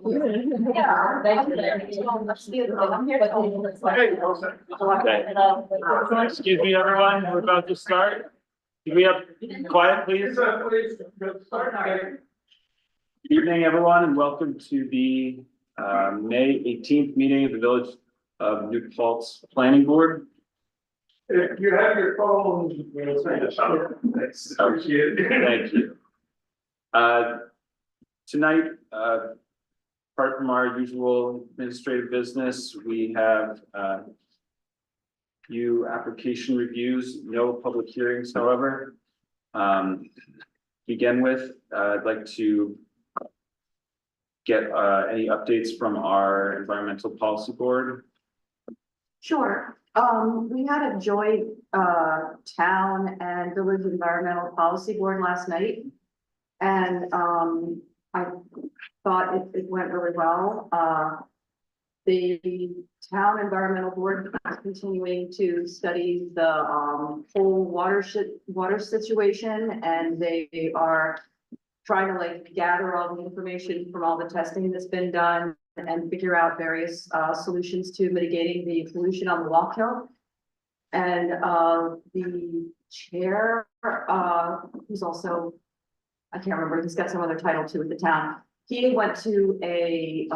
Yeah. Thank you. I'm here Okay. Excuse me, everyone, we're about to start. Can we have quiet, please? Good evening, everyone, and welcome to the May 18th meeting of the Village of New Paltz Planning Board. If you have your phone, we'll say it. Thanks. Appreciate it. Thank you. Tonight, apart from our usual administrative business, we have few application reviews, no public hearings, however. Begin with, I'd like to get any updates from our environmental policy board. Sure. We had a joint town and village environmental policy board last night. And I thought it went really well. The town environmental board is continuing to study the whole water situation, and they are trying to gather all the information from all the testing that's been done and figure out various solutions to mitigating the pollution on the Wallkill. And the chair, who's also, I can't remember, he's got some other title too at the town. He went to a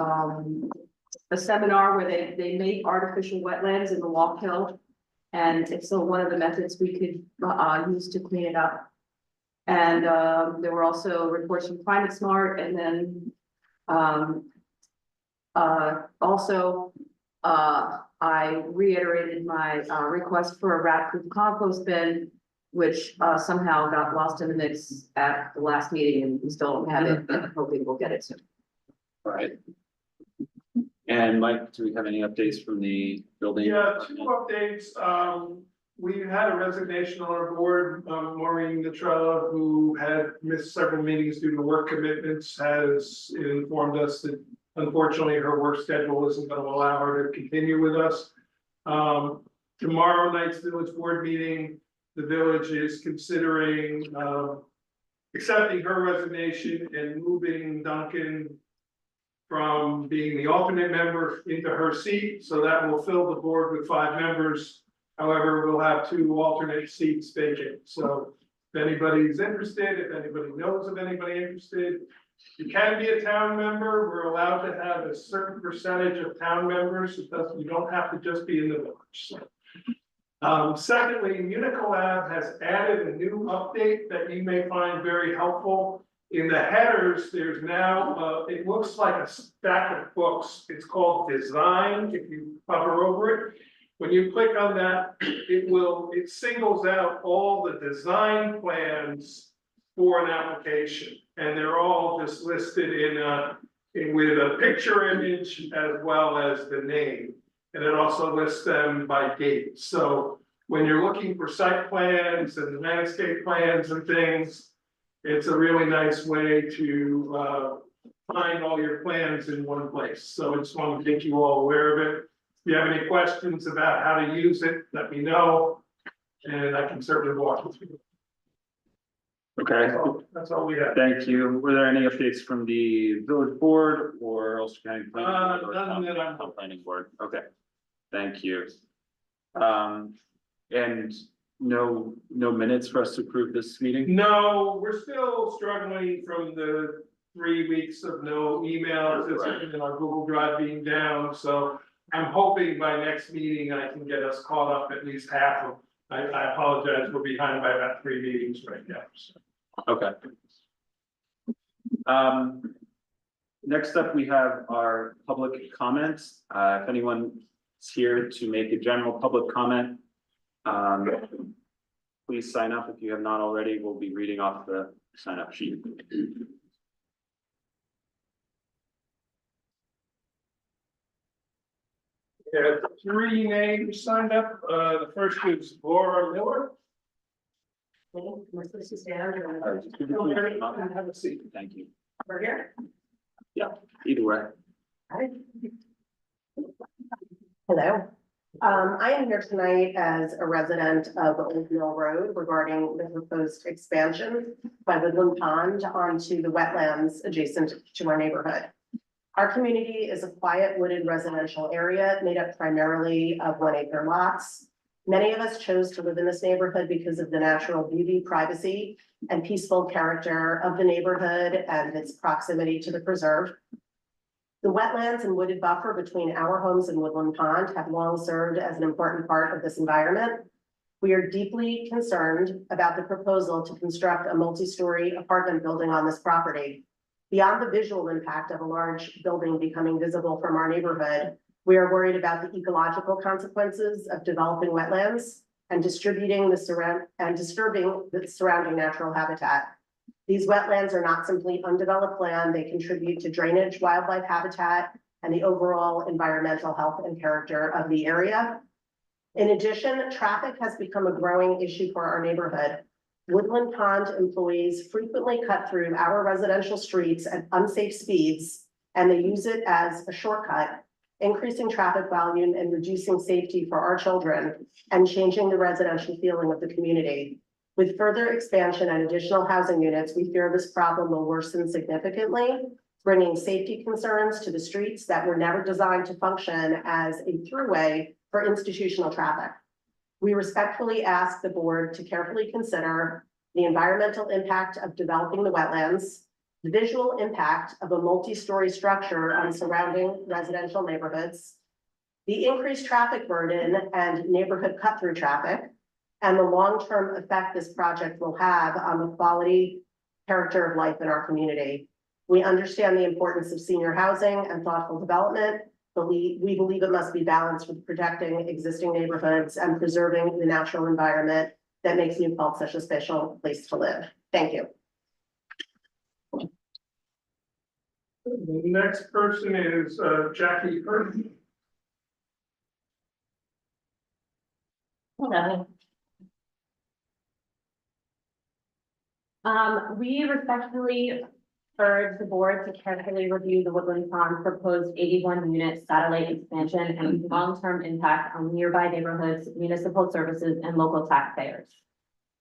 seminar where they make artificial wetlands in the Wallkill. And it's one of the methods we could use to clean it up. And there were also reports from Climate Smart, and then also I reiterated my request for a rat-proof compost bin, which somehow got lost in the mix at the last meeting, and we still don't have it, but I'm hoping we'll get it soon. All right. And Mike, do we have any updates from the building? Yeah, two updates. We had a resignation on our board. Maureen Natrella, who had missed several meetings due to work commitments, has informed us that unfortunately her work schedule isn't going to allow her to continue with us. Tomorrow night's village board meeting, the village is considering accepting her resignation and moving Duncan from being the alternate member into her seat. So that will fill the board with 5 members. However, we'll have 2 alternate seats vacant. So if anybody's interested, if anybody knows of anybody interested, you can be a town member. We're allowed to have a certain percentage of town members. You don't have to just be in the village. So, secondly, Unicolab has added a new update that you may find very helpful. In the headers, there's now, it looks like a stack of books. It's called Design. If you hover over it, when you click on that, it singles out all the design plans for an application. And they're all just listed with a picture image as well as the name. And it also lists them by date. So when you're looking for site plans and landscape plans and things, it's a really nice way to find all your plans in one place. So I just want to make you all aware of it. If you have any questions about how to use it, let me know, and I can certainly walk you through it. Okay. That's all we have. Thank you. Were there any updates from the village board or Ulster County Planning Board? None that I'm- Planning Board. Okay. Thank you. And no minutes for us to approve this meeting? No, we're still struggling from the 3 weeks of no emails. It's in our Google Drive being down, so I'm hoping by next meeting I can get us caught up at least half of. I apologize, we're behind by about 3 meetings right now. So. Okay. Next up, we have our public comments. If anyone is here to make a general public comment, please sign up if you have not already. We'll be reading off the sign up sheet. There are 3 names signed up. The first is Laura Miller. This is down. Have a seat. Thank you. We're here. Yeah, either way. Hello. I am here tonight as a resident of Old Mill Road regarding the proposed expansion by Woodland Pond onto the wetlands adjacent to our neighborhood. Our community is a quiet wooded residential area made up primarily of 1 acre lots. Many of us chose to live in this neighborhood because of the natural beauty, privacy, and peaceful character of the neighborhood and its proximity to the preserve. The wetlands and wooded buffer between our homes and Woodland Pond have long served as an important part of this environment. We are deeply concerned about the proposal to construct a multi-story apartment building on this property. Beyond the visual impact of a large building becoming visible from our neighborhood, we are worried about the ecological consequences of developing wetlands and disturbing the surrounding natural habitat. These wetlands are not simply undeveloped land, they contribute to drainage, wildlife habitat, and the overall environmental health and character of the area. In addition, traffic has become a growing issue for our neighborhood. Woodland Pond employees frequently cut through our residential streets at unsafe speeds, and they use it as a shortcut, increasing traffic volume and reducing safety for our children and changing the residential feeling of the community. With further expansion and additional housing units, we fear this problem will worsen significantly, bringing safety concerns to the streets that were never designed to function as a throughway for institutional traffic. We respectfully ask the board to carefully consider the environmental impact of developing the wetlands, the visual impact of a multi-story structure on surrounding residential neighborhoods, the increased traffic burden and neighborhood cut-through traffic, and the long-term effect this project will have on the quality, character of life in our community. We understand the importance of senior housing and thoughtful development, but we believe it must be balanced with protecting existing neighborhoods and preserving the natural environment that makes New Paltz such a special place to live. Thank you. The next person is Jackie Hurd. Hello. We respectfully urge the board to carefully review the Woodland Pond proposed 81-unit satellite expansion and long-term impact on nearby neighborhoods, municipal services, and local taxpayers.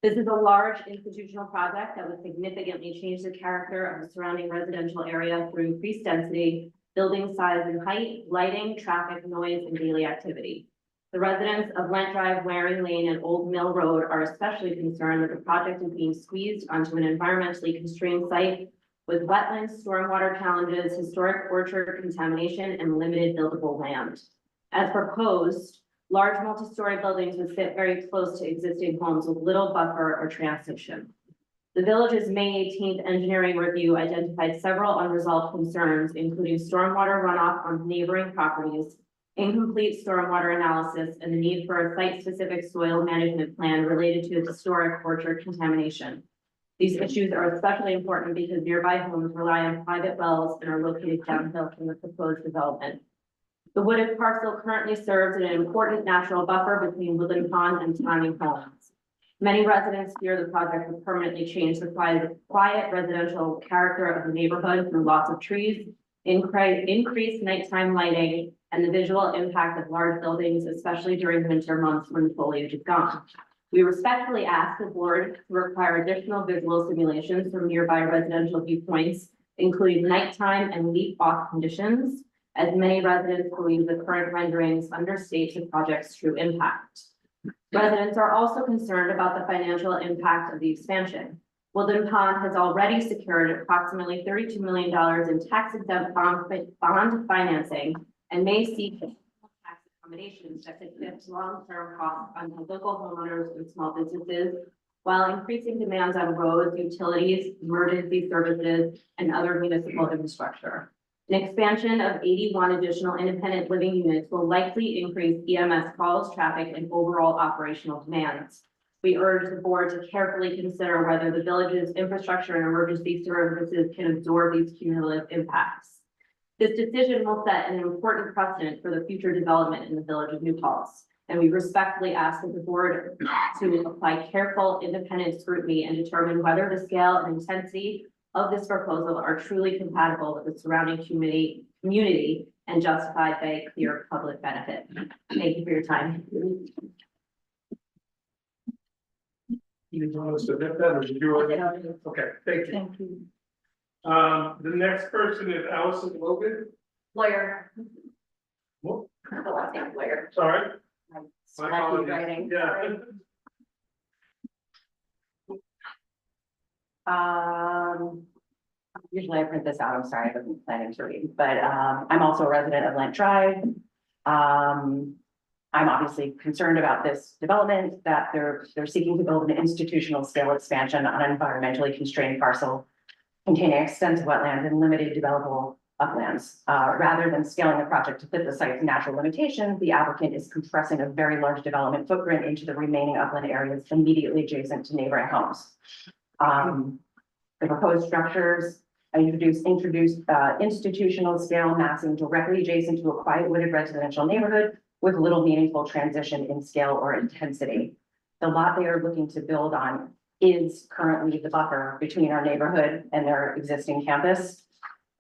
This is a large institutional project that would significantly change the character of the surrounding residential area through increased density, building size and height, lighting, traffic, noise, and daily activity. The residents of Lent Drive, Waring Lane, and Old Mill Road are especially concerned that the project is being squeezed onto an environmentally constrained site with wetlands, stormwater challenges, historic orchard contamination, and limited buildable land. As proposed, large multi-story buildings would sit very close to existing homes with little buffer or transition. The village's May 18th engineering review identified several unresolved concerns, including stormwater runoff on neighboring properties, incomplete stormwater analysis, and the need for a site-specific soil management plan related to historic orchard contamination. These issues are especially important because nearby homes rely on private wells and are located downhill from the proposed development. The wooded parcel currently serves an important natural buffer between Woodland Pond and surrounding homes. Many residents fear the project will permanently change the quiet residential character of the neighborhood through lots of trees, increased nighttime lighting, and the visual impact of large buildings, especially during winter months when the foliage is gone. We respectfully ask the board to require additional visual simulations from nearby residential viewpoints, including nighttime and leaf-off conditions, as many residents believe the current renderings understate the project's true impact. Residents are also concerned about the financial impact of the expansion. Woodland Pond has already secured approximately $32 million in tax-exempt bond financing and may seek tax accommodations that could shift long-term costs on local homeowners and small businesses, while increasing demands on roads, utilities, emergency services, and other municipal infrastructure. An expansion of 81 additional independent living units will likely increase EMS calls, traffic, and overall operational demands. We urge the board to carefully consider whether the village's infrastructure and emergency services can absorb these cumulative impacts. This decision will set an important precedent for the future development in the village of New Paltz, and we respectfully ask that the board to apply careful independent scrutiny and determine whether the scale and intensity of this proposal are truly compatible with the surrounding community and justified by a clear public benefit. Thank you for your time. You want us to admit that, or did you already? Okay, thank you. Thank you. The next person is Allison Logan. Lawyer. What? The last name Lawyer. Sorry. My Specky apologies. writing. Yeah. Usually I print this out, I'm sorry, I wasn't planning to read, but, I'm also a resident of Lent Drive. I'm obviously concerned about this development, that they're seeking to build an institutional scale expansion on an environmentally constrained parcel containing extensive wetlands and limited developable uplands. Rather than scaling the project to fit the site's natural limitations, the applicant is compressing a very large development footprint into the remaining upland areas immediately adjacent to neighboring homes. The proposed structures introduce institutional scale massing directly adjacent to a quiet wooded residential neighborhood with little meaningful transition in scale or intensity. The lot they are looking to build on is currently the buffer between our neighborhood and their existing campus.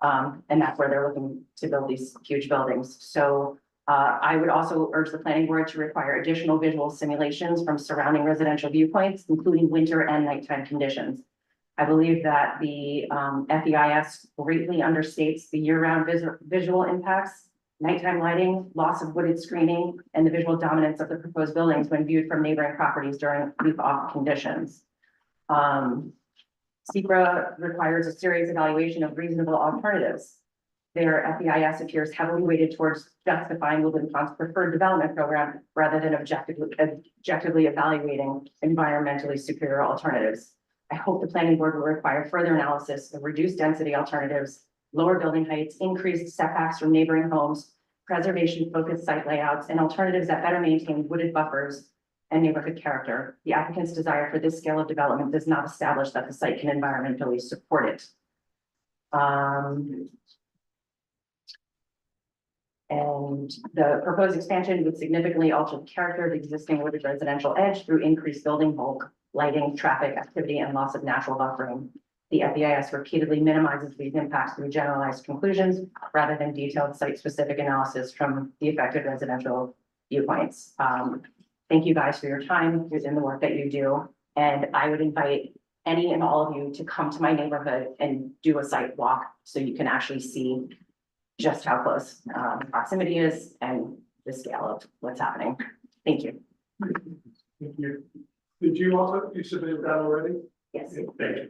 And that's where they're looking to build these huge buildings. So I would also urge the planning board to require additional visual simulations from surrounding residential viewpoints, including winter and nighttime conditions. I believe that the FEIS greatly understates the year-round visual impacts, nighttime lighting, loss of wooded screening, and the visual dominance of the proposed buildings when viewed from neighboring properties during leaf-off conditions. SECRA requires a serious evaluation of reasonable alternatives. Their FEIS appears heavily weighted towards justifying Woodland Pond's preferred development program rather than objectively evaluating environmentally superior alternatives. I hope the planning board will require further analysis of reduced density alternatives, lower building heights, increased setbacks from neighboring homes, preservation-focused site layouts, and alternatives that better maintain wooded buffers and neighborhood character. The applicant's desire for this scale of development does not establish that the site can environmentally support it. And the proposed expansion would significantly alter the character of the existing wooded residential edge through increased building bulk, lighting, traffic activity, and loss of natural buffering. The FEIS repeatedly minimizes these impacts through generalized conclusions rather than detailed site-specific analysis from the affected residential viewpoints. Thank you guys for your time within the work that you do. And I would invite any and all of you to come to my neighborhood and do a site walk so you can actually see just how close the proximity is and the scale of what's happening. Thank you. Thank you. Did you also, you submitted that already? Yes. Thank you.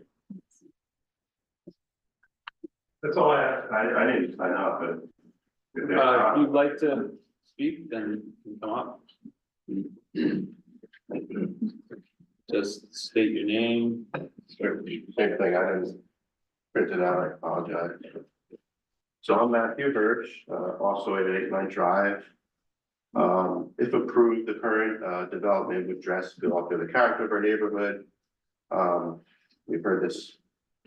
That's all I have. I didn't sign up, but. If you'd like to speak, then come up. Just state your name. Same thing, I didn't print it out, I apologize. So I'm Matthew Hirsch, also at 89 Drive. If approved, the current development would drastically alter the character of our neighborhood. We've heard this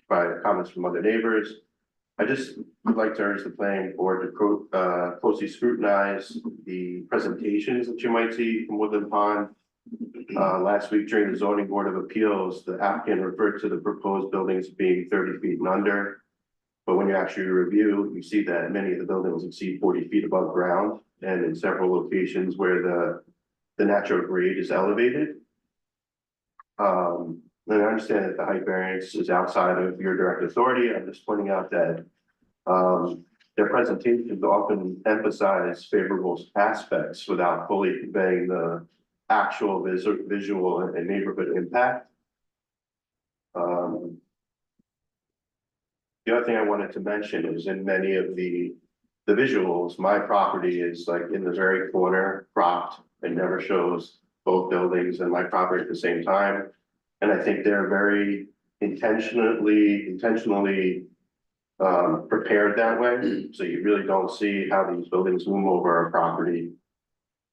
by comments from other neighbors. I just would like to urge the planning board to closely scrutinize the presentations that you might see from Woodland Pond. Last week during the zoning board of appeals, the applicant referred to the proposed buildings being 30 feet and under. But when you actually review, you see that many of the buildings exceed 40 feet above ground, and in several locations where the natural grade is elevated. And I understand that the height variance is outside of your direct authority. I'm just pointing out that their presentations often emphasize favorable aspects without fully conveying the actual visual and neighborhood impact. The other thing I wanted to mention is in many of the visuals, my property is like in the very corner, cropped, and never shows both buildings and my property at the same time. And I think they're very intentionally prepared that way. So you really don't see how these buildings loom over our property.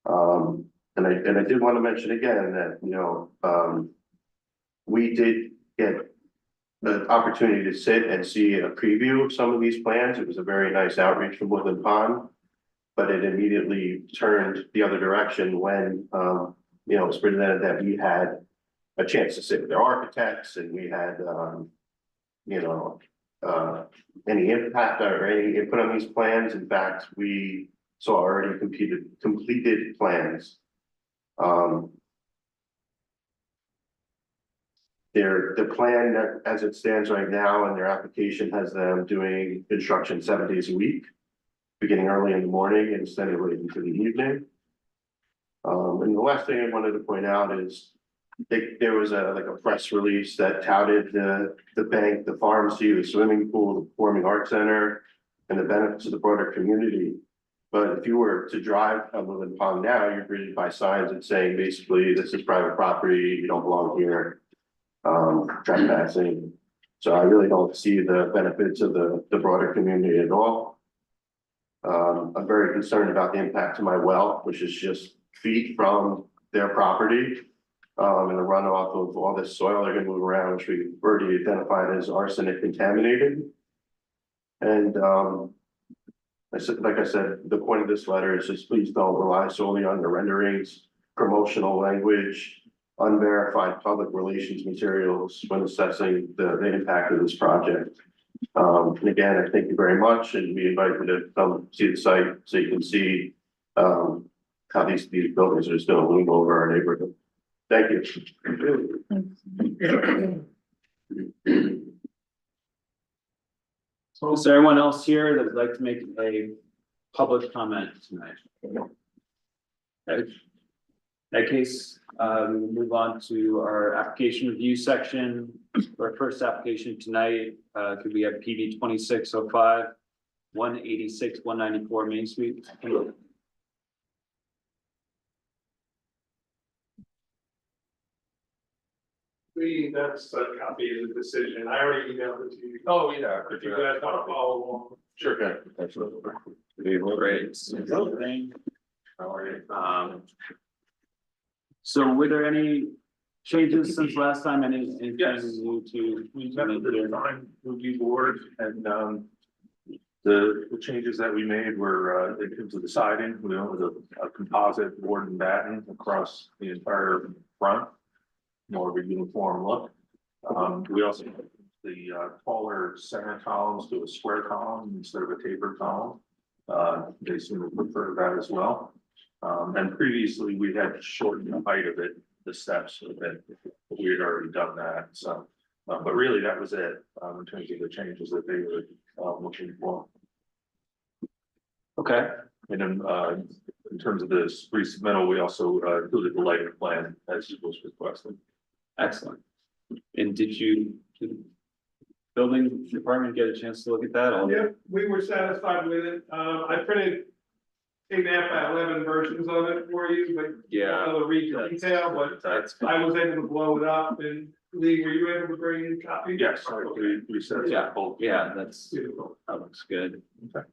And I did want to mention again that, you know, we did get the opportunity to sit and see a preview of some of these plans. It was a very nice outreach from Woodland Pond, but it immediately turned the other direction when, you know, it was presented that we had a chance to sit with their architects and we had, you know, any impact or any input on these plans. In fact, we saw already completed plans. The plan that as it stands right now and their application has them doing construction 7 days a week. beginning early in the morning and extended late into the evening. And the last thing I wanted to point out is there was like a press release that touted the bank, the pharmacy, the swimming pool, the performing arts center, and the benefits of the broader community. But if you were to drive Cumberland Pond now, you're greeted by signs that saying basically, this is private property, you don't belong here. Trespassing. So I really don't see the benefits of the broader community at all. I'm very concerned about the impact to my well, which is just feet from their property. And the runoff of all this soil they're gonna move around, which we've already identified as arsenic contaminated. And like I said, the point of this letter is just please don't rely solely on the renderings, promotional language, unverified public relations materials when assessing the impact of this project. And again, I thank you very much, and we invite you to come see the site so you can see how these buildings are just gonna loom over our neighborhood. Thank you. So is there anyone else here that would like to make a public comment tonight? Okay. In that case, we'll move on to our application review section. Our first application tonight, could we have PB 2605, 186, 194 Main Street? That's a copy of the decision. I already emailed it to you. Oh, yeah. If you guys want to follow along. Sure, okay. Absolutely. Great. How are you? So were there any changes since last time? Anything Yes. new to? We met with the design review board and the changes that we made were in terms of the siding, we went with a composite board and batten across the entire front. More of a uniform look. We also put the taller center columns to a square column instead of a tapered column. They seem to prefer that as well. And previously we had shortened the height of it, the steps, so that we had already done that, so. But really, that was it, in terms of the changes that they were looking for. Okay, And then, in terms of this resubmittal, we also included the lighting plan as was requested. excellent. And did the building department get a chance to look at that? All Yeah, we were satisfied with it. I printed 8.5 by 11 versions of it for you, but Yeah. I'll read the detail, but That's, I was able to blow it up. And Lee, were you able to bring in copies? Yes, Okay. we said. yeah, both. yeah, that's, Beautiful. that looks good. Okay.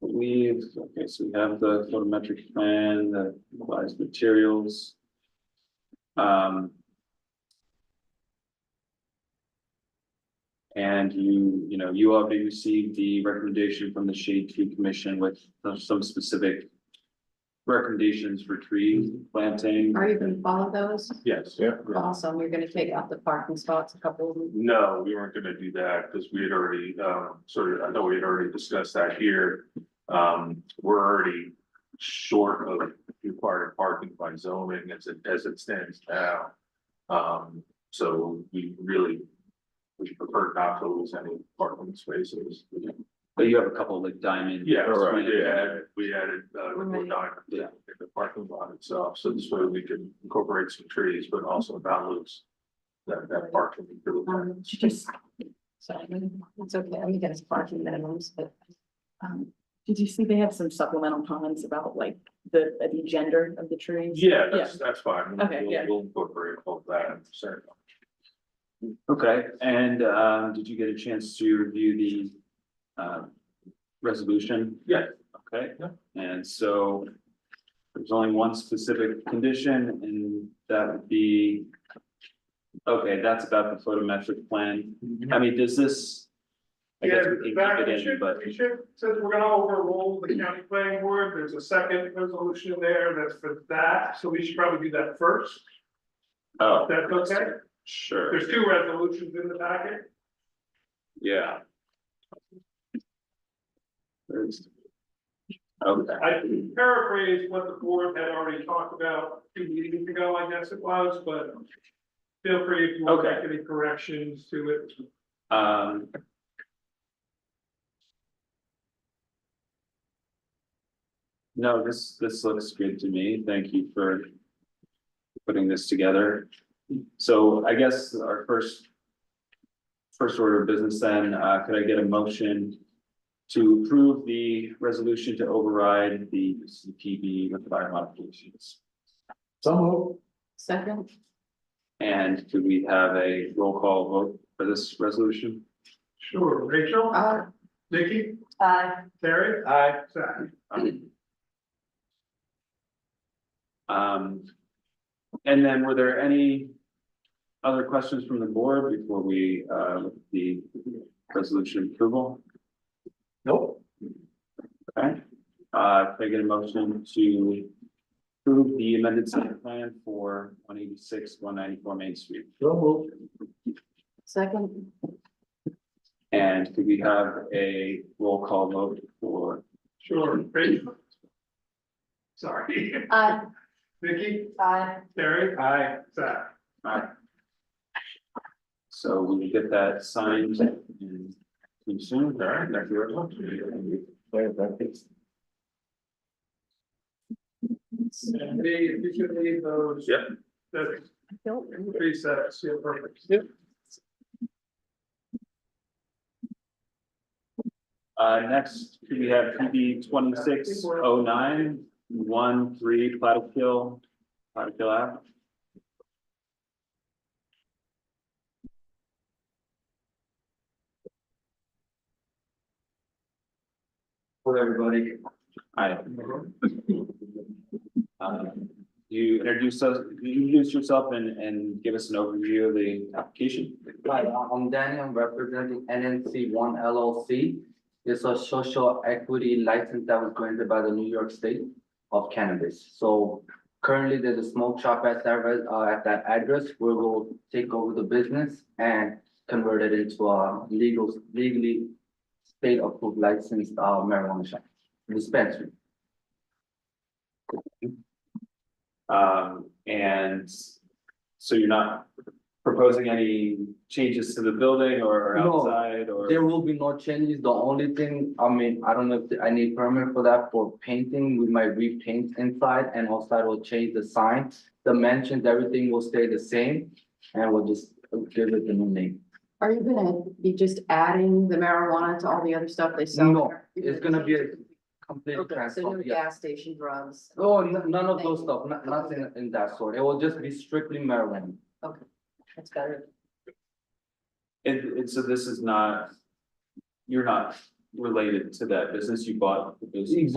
Okay, so we have the photometric plan that applies materials. And you already received the recommendation from the Shade Tree Commission with some specific recommendations for tree planting. Are you gonna follow those? Yes, yeah. Awesome, you're gonna take out the parking spots, a couple of them. No, we weren't gonna do that because we had already, I know we had already discussed that here. We're already short of required parking by zoning as it stands now. So we prefer not to lose any parking spaces. But you have a couple of like diamond. Yeah, right. we added, more Right. diamond Yeah. in the parking lot itself, so this way we can incorporate some trees, but also not lose that parking. Just, sorry, it's okay, I'm gonna get parking minimums, but. Did you see they have some supplemental comments about like the gender of the trees? Yeah, that's fine. Okay, We'll- yeah. We'll incorporate all of that, certainly. Okay, and did you get a chance to review the resolution? Yeah. Okay, Yeah. and so there's only one specific condition, and that would be, okay, that's about the photometric plan. I mean, does this? I guess Yeah, we can that keep we it in, but, should, since we're gonna overrule the county planning board, there's a second resolution there that's for that, so we should probably do that first. oh, That's okay? sure, There's 2 resolutions in the packet. yeah. There's- Okay, I paraphrase what the board had already talked about 2 meetings ago, I guess it was, but feel free if you want to Okay. make any corrections to it. No, this looks good to me. Thank you for putting this together. So I guess our first order of business then, could I get a motion to approve the resolution to override the CPB with fire modifications? Second, And could we have a roll call vote for this resolution? Sure, Rachel, Nikki, Terry, Aye. Zach. And then were there any other questions from the board before we, look at the resolution approval? Nope. Okay, can I get a motion to approve the amended site plan for 186, 194 Main Street? second, And could we have a roll call vote for, Sure, Rachel. Sorry. Nikki, Terry. Aye. Zach. So we will get that signed in too soon, all right, thank you very much. And if you could leave those. Yep. That's three sets, yeah, perfect. Next, we have PB 260913 Platicille Ave. Hello, everybody. Hi. You introduce yourself and give us an overview of the application. Hi, I'm Danny. I'm representing NNC One LLC. It's a social equity license that was granted by the New York State of cannabis. So currently there's a smoke shop at that address where we'll take over the business and convert it into a legally state approved licensed marijuana shop dispensary. And so you're not proposing any changes to the building or No, outside or? There will be no changes. The only thing, I mean, I don't know if I need permit for that for painting. We might repaint inside and outside will change the sign. Dimensions, everything will stay the same and we'll just give it the new name. are you gonna be just adding the marijuana to all the other stuff they sell? No, there? it's gonna be a complete Okay, so no transfer. Yeah. gas station drugs. Oh, none of those stuff, nothing in that sort. It will just be strictly marijuana. That's better. And so this is not, you're not related to that business, you bought the business?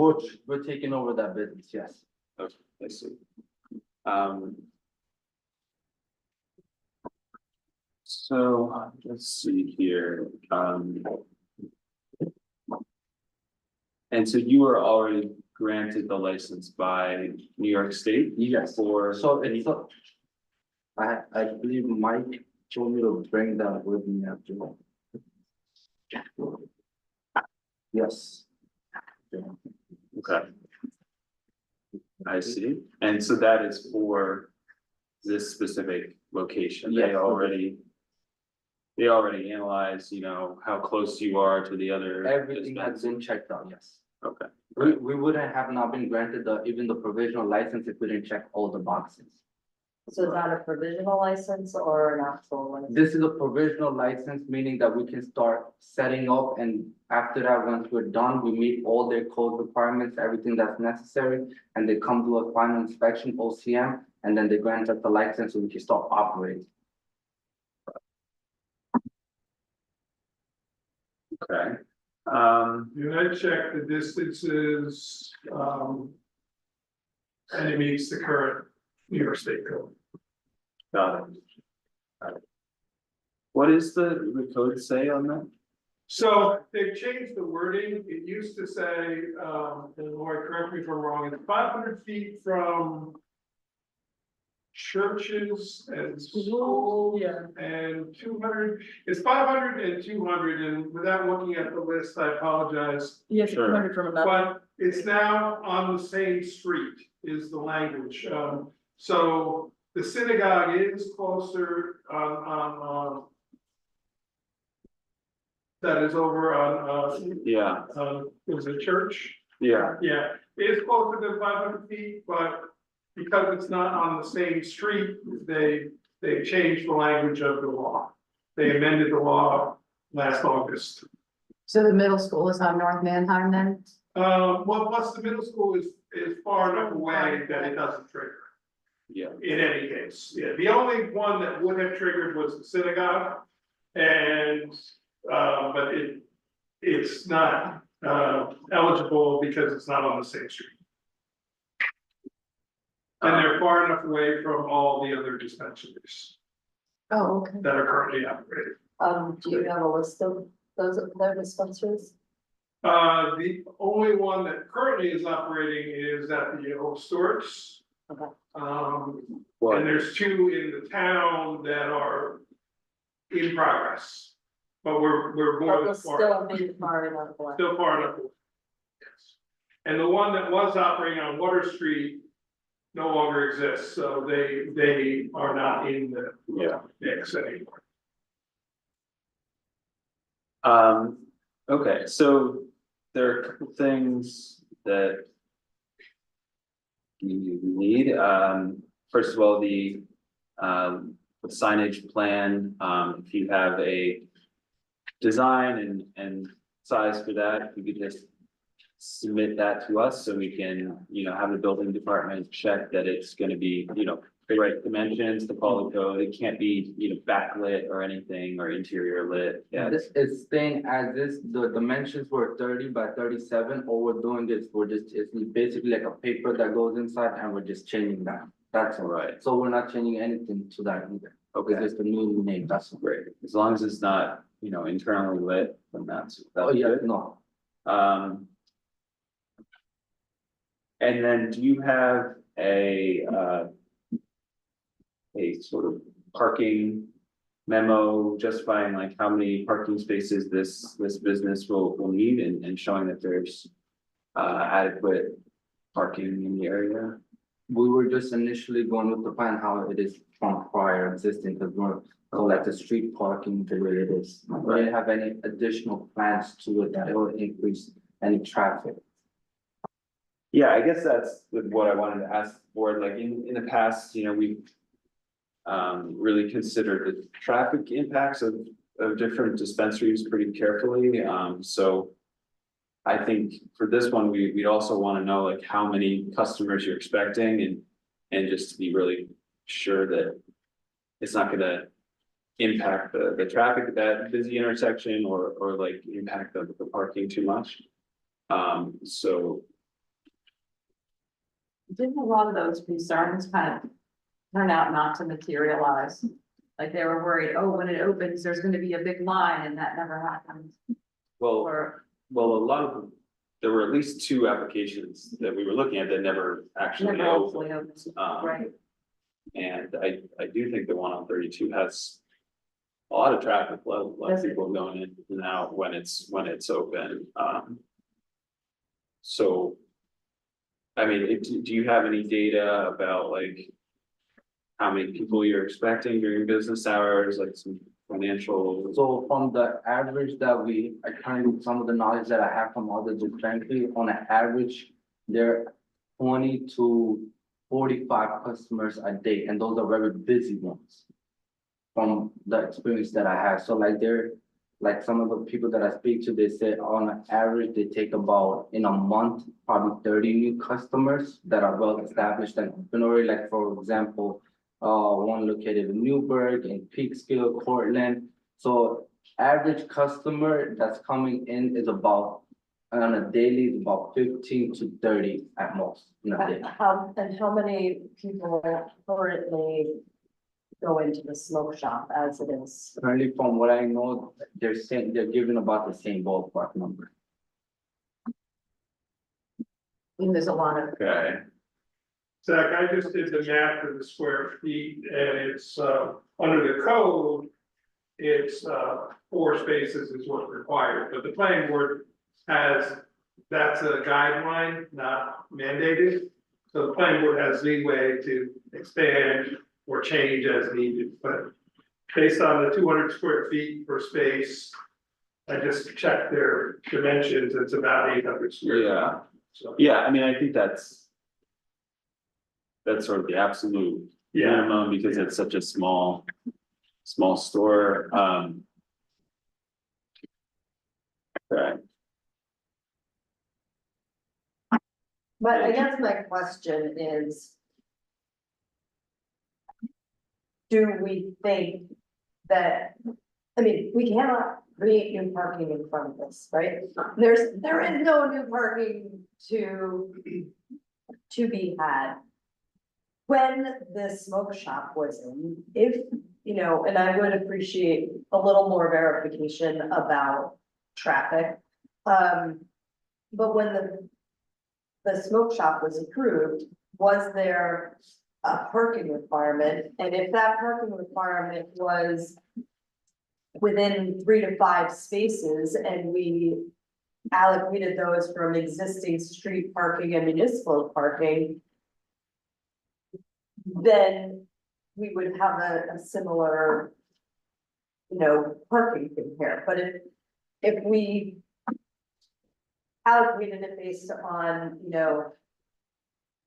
We're taking over that business, yes. Okay, I see. So let's see here, and so you were already granted the license by New York State? Yes. For So any, it's, I believe Mike told me to bring that with me after. Yes. okay. I see, and so that is for this specific location, Yes. they already analyzed, you know, how close you are to the other. Everything has dispensaries. been checked out, yes. Okay, We wouldn't have not been granted even the provisional license if we didn't check all the boxes. So is that a provisional license or an actual license? This is a provisional license, meaning that we can start setting up and after that, once we're done, we meet all their code requirements, everything that's necessary. And they come to a final inspection, OCM, and then they grant us the license so we can start operating. okay. And I checked the distances, and it meets the current New York State code. Got it. Got it. What is the code say on that? So they've changed the wording. It used to say, and Lori, correct me if I'm wrong, it's 500 feet from churches and schools. And 200, it's 500 and 200, and without looking at the list, I apologize. Yes, Sure. 200 from another. But it's now on the same street is the language. So the synagogue is closer on that is over on, Yeah, it was a church. yeah, Yeah, it's closer than 500 feet, but because it's not on the same street, they changed the language of the law. They amended the law last August. So the middle school is on North Manheim then? Well, plus the middle school is far enough away that it doesn't trigger. yeah. In any case, yeah, the only one that would have triggered was the synagogue. And, but it's not, eligible because it's not on the same street. And they're far enough away from all the other dispensaries Oh, okay. that are currently operating. Do you have a list of those, their dispensaries? The only one that currently is operating is at the Old Stewart's. Okay. Well, And there's two in the town that are in progress. But we're more But than we're still being far enough away. still far enough away. Yes. And the one that was operating on Water Street no longer exists, so they are not in the yeah. mix anymore. Okay, so there are a couple things that you need, first of all, the signage plan, if you have a design and size for that, if you could just submit that to us so we can, have the building department check that it's gonna be, the right dimensions, the follow code, it can't be, backlit or anything or interior lit, yeah. This is staying as this, the dimensions were 30 by 37. All we're doing is it's basically like a paper that goes inside and we're just changing that. That's all right. Right. So we're not changing anything to that either. Okay. It's just a new name, that's great. Great, as long as it's not, internally lit, then that's Oh, yeah, good. no, And then do you have a sort of parking memo justifying like how many parking spaces this business will need and showing that there's adequate parking in the area? we were just initially going with the plan how it is from prior existing, because we're, so like the street parking the way it is. We didn't have any additional plans to it that will increase any traffic. Yeah, I guess that's what I wanted to ask the board, like in the past, we've really considered the traffic impacts of different dispensaries pretty carefully, so I think for this one, we'd also want to know like how many customers you're expecting and just to be really sure that it's not gonna impact the traffic at that busy intersection or like impact the parking too much. So Didn't a lot of those concerns kind of turn out not to materialize? Like they were worried, oh, when it opens, there's gonna be a big line and that never happened. well, a lot of them, there were at least two applications that we were looking at that never actually Never opened. actually opens, Um, right? And I do think the one on 32 has a lot of traffic, a lot of Does it? people going in and out when it's open, so. I mean, do you have any data about like? How many people you're expecting during business hours, like some financial? So from the average that I kind of, some of the knowledge that I have from other dispensaries, on an average, there are 20 to 45 customers a day, and those are very busy ones. From the experience that I have, so like some of the people that I speak to, they say on an average, they take about in a month, probably 30 new customers that are well established and been already, like, for example, one located in Newburgh, in Peekskill, Cortland. So average customer that's coming in is about, on a daily, is about 15 to 30 at most in a day. How many people currently go into the smoke shop as it is? Currently, from what I know, they're saying, they're giving about the same ballpark number. And there's a lot of, Okay, Zach, I just did the math for the square feet and it's, under the code, it's, 4 spaces is what's required, but the planning board that's a guideline, not mandated. So the planning board has leeway to expand or change as needed, but based on the 200 square feet per space, I just checked their dimensions, it's about 800 square. feet. Yeah, So, yeah, I mean, I think that's sort of the absolute yeah, minimum because it's such a small store, right, But I guess my question is. Do we think that, I mean, we cannot create new parking in front of this, right? There is no new parking to be had. When the smoke shop was in, if, you know, and I would appreciate a little more verification about traffic. But when the smoke shop was approved, was there a parking requirement? And if that parking requirement was within 3 to 5 spaces and we allocated those from existing street parking and municipal parking, then we would have a similar, you know, parking thing here. But if we allocated it based on, you know,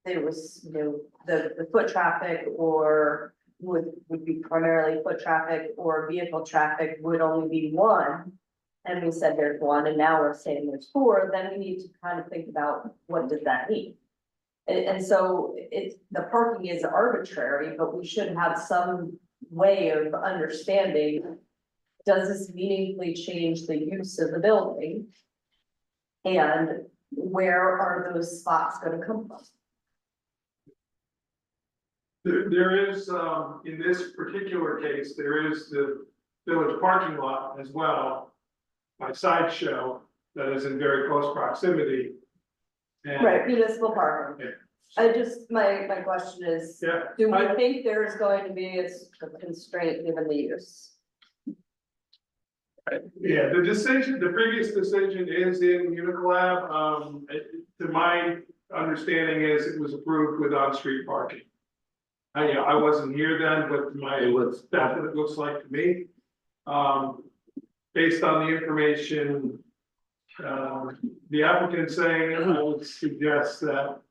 there was, you know, the foot traffic or would be primarily foot traffic or vehicle traffic would only be 1. And we said there's 1 and now we're saying there's 4, then we need to kind of think about what does that mean? And so the parking is arbitrary, but we should have some way of understanding. Does this meaningfully change the use of the building? And where are those spots gonna come from? there is, in this particular case, there is the village parking lot as well. By Sideshow, that is in very close proximity. And- Right, municipal parking. Yeah. I just, my question is, Yeah, do we think there's going to be a constraint given the use? yeah, the decision, the previous decision is in Unicolab. To my understanding is it was approved with on-street parking. I wasn't here then, but that's what it looks like to me. Based on the information, the applicant saying, I would suggest that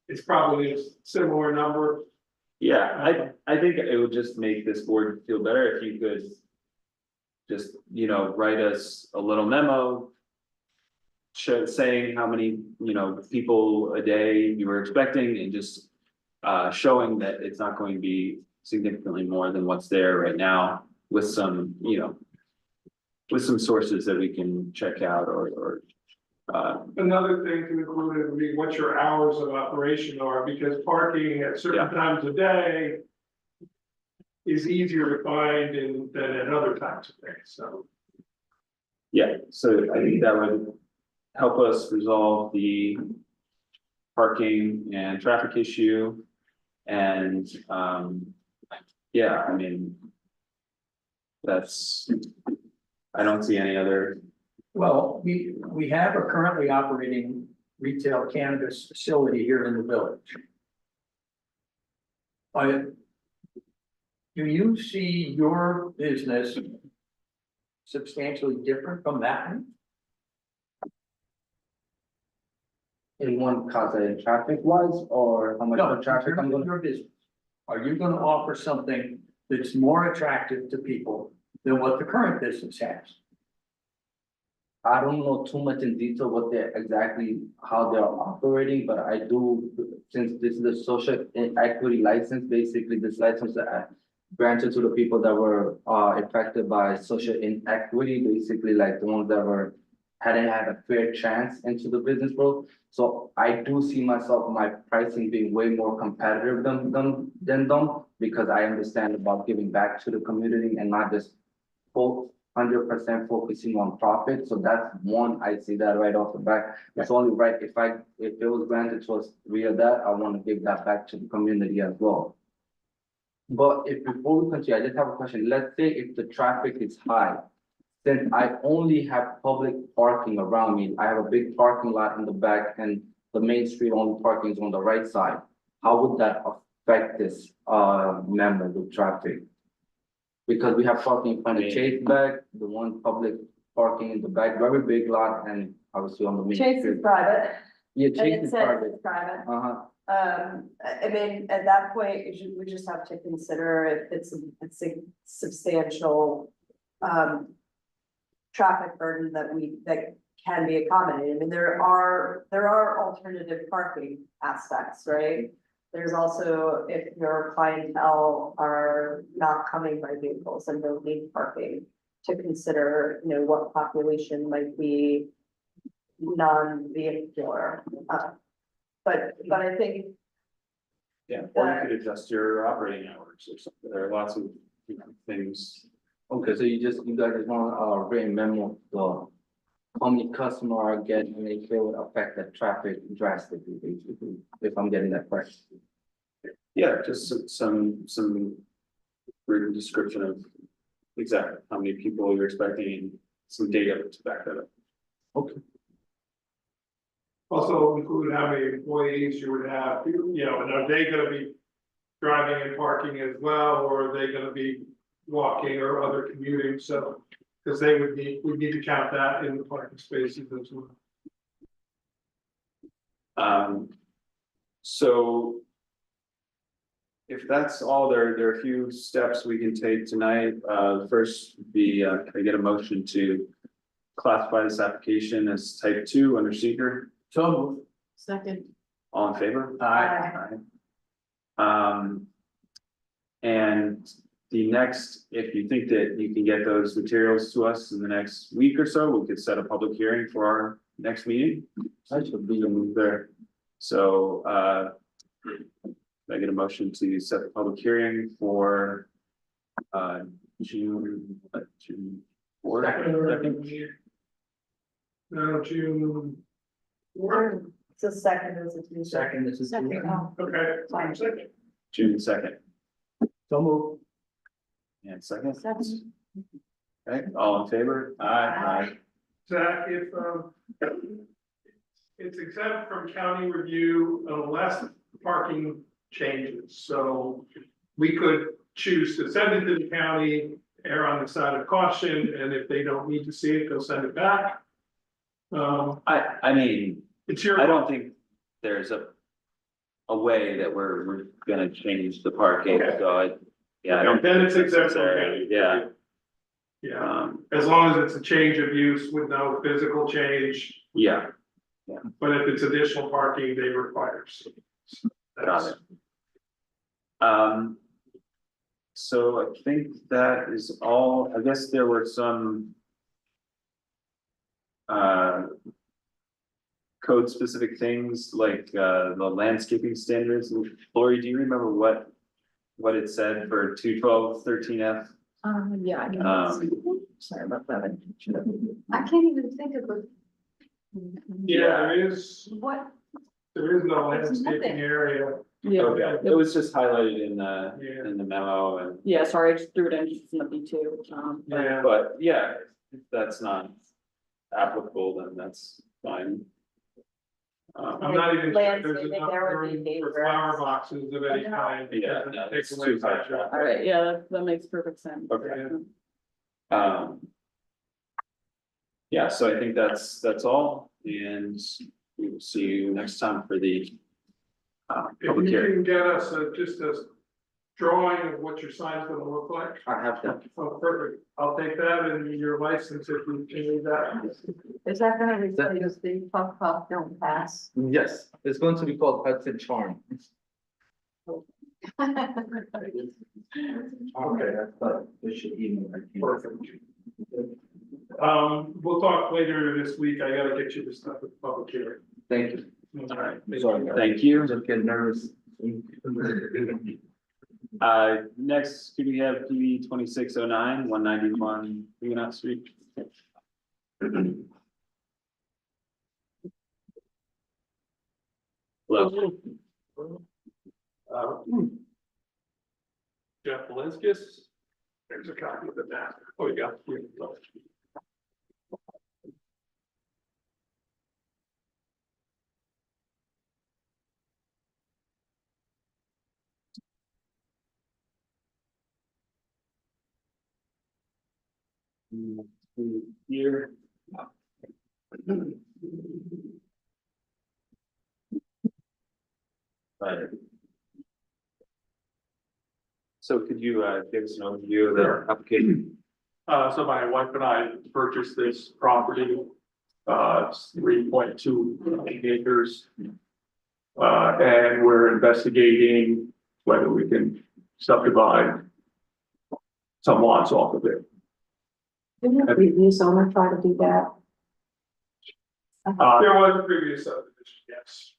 it's probably a similar number. yeah, I think it would just make this board feel better if you could. Just, you know, write us a little memo. Saying how many, you know, people a day you were expecting and just showing that it's not going to be significantly more than what's there right now with some, you know. With some sources that we can check out or. Another thing to include would be what your hours of operation are, because parking at certain Yeah. times of day. Is easier to find than at other times of day, so. Yeah, so I think that would help us resolve the parking and traffic issue. And, yeah, I mean, I don't see any other, Well, we have a currently operating retail cannabis facility here in the village. Do you see your business substantially different from that one? In one concept, traffic wise, or how much No, of traffic I'm gonna? your business. Are you gonna offer something that's more attractive to people than what the current business has? I don't know too much in detail what they're exactly, how they're operating, but I do, since this is a social equity license, basically this license that granted to the people that were affected by social inequity, basically like the ones that hadn't had a fair chance into the business world. So I do see myself, my pricing being way more competitive than them, because I understand about giving back to the community and not just 100% focusing on profit. So that's one, I see that right off the bat. It's only right if it was granted to us via that, I want to give that back to the community as well. But if before we continue, I just have a question. Let's say if the traffic is high, since I only have public parking around me, I have a big parking lot in the back and the main street only parking is on the right side. How would that affect this member with traffic? Because we have parking in front of Chase back, the one public parking in the back, very big lot, and obviously on the main Chase is street. private, Yeah, and Chase it is says private. it's private. Uh-huh. I mean, at that point, we just have to consider if it's a substantial, traffic burden that can be accommodated. I mean, there are alternative parking aspects, right? There's also, if your clientele are not coming by vehicles and don't need parking, to consider, what population might be non-vehicular. But I think, Yeah, or you could adjust your operating hours or something. There are lots of, things. Okay, so you guys just want, written memo, the, how many customer are getting, and it will affect the traffic drastically, basically, if I'm getting that correct. Yeah, just some written description of exactly how many people you're expecting, and some data to back that up. Also include how many employees you would have, and are they gonna be driving and parking as well, or are they gonna be walking or other commuting, so. Cause we need to count that in the parking spaces as well. So. If that's all, there are a few steps we can take tonight. First, would be, can I get a motion to classify this application as type 2 under seeker? So. Second. All in favor? Aye. And the next, if you think that you can get those materials to us in the next week or so, we could set a public hearing for our next meeting. I should be, Move there. So, can I get a motion to set the public hearing for, June 4th? Second? No, June. it's a second, is it Tuesday? Second, this is. Okay, fine, second. June 2nd. So move. And second? Okay, all in favor? Aye. Zach, if, it's exempt from county review unless parking changes, so we could choose to send it to the county, err on the side of caution, and if they don't need to see it, they'll send it back. I mean, It's your. I don't think there's a way that we're gonna change the parking, Okay. so I don't. Then it's think exempt from necessary. county. Yeah, Yeah, as long as it's a change of use with no physical change, yeah, but if it's additional parking, they require. So got it. So I think that is all. I guess there were some code specific things like the landscaping standards. Lori, do you remember what it said for 212.13F? Yeah, I Um, can. Sorry about that. I can't even think of a. Yeah, there is What, no There's landscaping nothing. area. Yeah, Okay, it was just highlighted in Yeah. the memo and, yeah, sorry, I just threw it in, just in the B2, Yeah. but yeah, if that's not applicable, then that's fine. I'm not even sure there's Landscaping enough there would be room for dangerous. flower boxes of any kind. Yeah, because no, it takes it's away too high sidewalk. all right, yeah, that makes perfect sense. Okay. Yeah, so I think that's all, and we will see you next time for the If public you hearing. can get us just a drawing of what your sign's gonna look like. I have that. Oh, perfect. I'll take that and your license if you can need that. Is that gonna replace the puff don't pass? Yes, it's going to be called Hudson Charm. Okay, that's but we should email. perfect. We'll talk later this week. I gotta get you the stuff with the public hearing. Thank you. All right. Sorry. Thank you. Just get nervous. Next, do we have PB 2609, 191 Huguenot Street? Hello. Jeff Valinsky. There's a copy of the map. Oh, you got. Here. Right. So could you give us an overview of the application? So my wife and I purchased this property, it's 3.2 acres. And we're investigating whether we can subdivide some lots off of it. Didn't the previous owner try to do that? There was a previous subdivision, yes.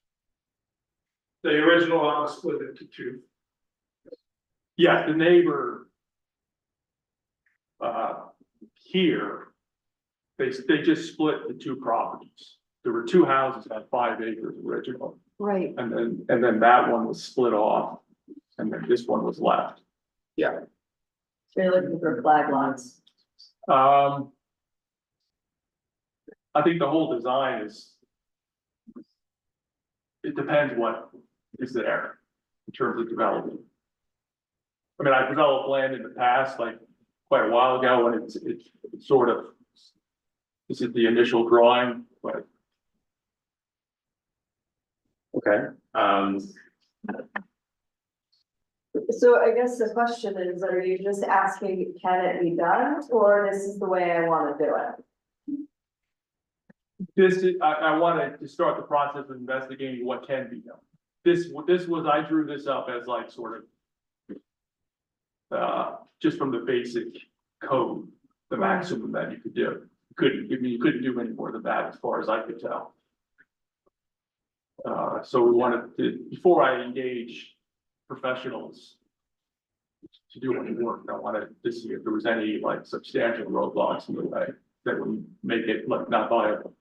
The original lot was split into two. Yeah, the neighbor here, they just split the two properties. There were two houses at 5 acres originally, Right. and then that one was split off, and then this one was left. So you're looking for flag lots. I think the whole design is. It depends what is there in terms of development. I mean, I developed land in the past, like quite a while ago, and it's sort of. This is the initial drawing, but Okay, So I guess the question is, are you just asking, can it be done, or this is the way I wanna do it? this is, I wanted to start the process of investigating what can be done. This was, I drew this up as like sort of. Just from the basic code, the maximum that you could do. You couldn't do any more than that as far as I could tell. So we wanted to, before I engage professionals. To do any work, I wanted to see if there was any like substantial roadblocks in the way that would make it like not viable.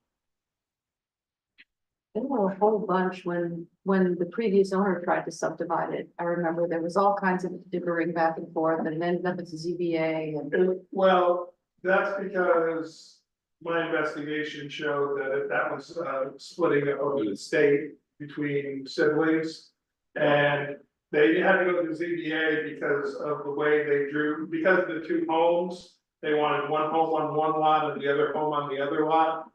There were a whole bunch when the previous owner tried to subdivide it. I remember there was all kinds of dickering back and forth and then up to ZBA and. Well, that's because my investigation showed that was splitting of the state between siblings. And they had to go to the ZBA because of the way they drew, because of the two homes. They wanted one home on one lot and the other home on the other lot.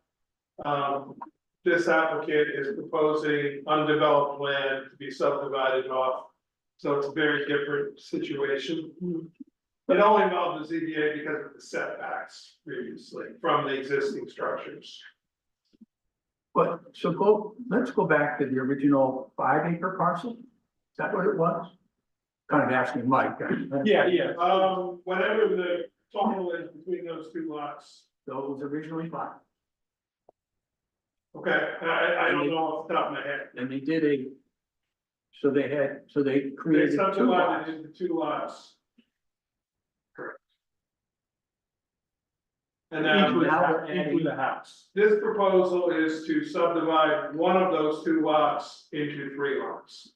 This applicant is proposing undeveloped land to be subdivided off. So it's a very different situation. It only involved the ZBA because of the setbacks previously from the existing structures. But, so let's go back to the original 5 acre parcel. Is that what it was? Kind of asking Mike. Yeah. Whatever the total is between those two lots. So it was originally 5. Okay, I don't know off the top of my head. And they did so they They created 2 lots. subdivided into 2 lots. Correct. And now, Include the house. this proposal is to subdivide one of those 2 lots into 3 lots.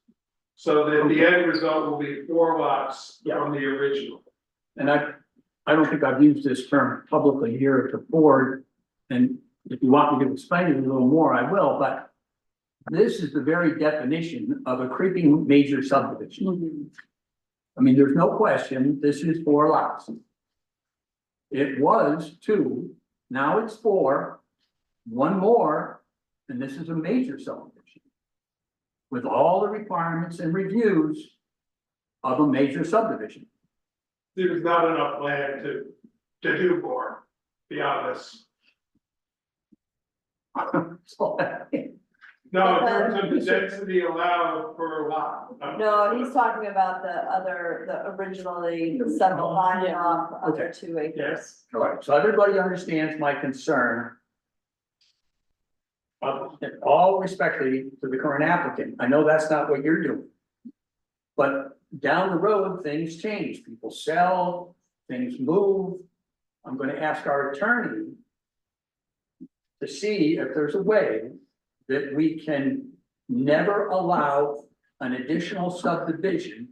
So that the end result will be 4 lots from the original. And I don't think I've used this term publicly here at the board. And if you want me to explain it a little more, I will, but this is the very definition of a creeping major subdivision. I mean, there's no question, this is 4 lots. It was 2, now it's 4, 1 more, and this is a major subdivision. With all the requirements and reviews of a major subdivision. There's not enough land to do more beyond this. So, No, in terms of the density allowed per lot. No, he's talking about the originally subdivided off other Okay. 2 acres. all right, so everybody understands my concern. In all respectfully to the current applicant, I know that's not what you're doing. But down the road, things change, people sell, things move. I'm gonna ask our attorney to see if there's a way that we can never allow an additional subdivision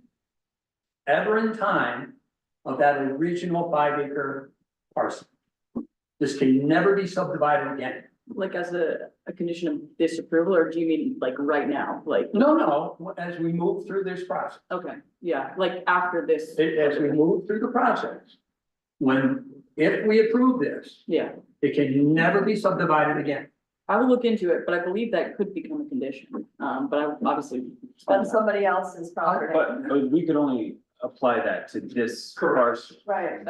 ever in time of that original 5 acre parcel. This can never be subdivided again. Like as a condition of disapproval, or do you mean like right now, like, No, as we move through this process, okay, yeah, like after this. as we move through the process. When if we approve this, Yeah, it can never be subdivided again. I will look into it, but I believe that could become a condition, but I would obviously. On somebody else's property. But we could only apply that to this Correct. parcel. Right.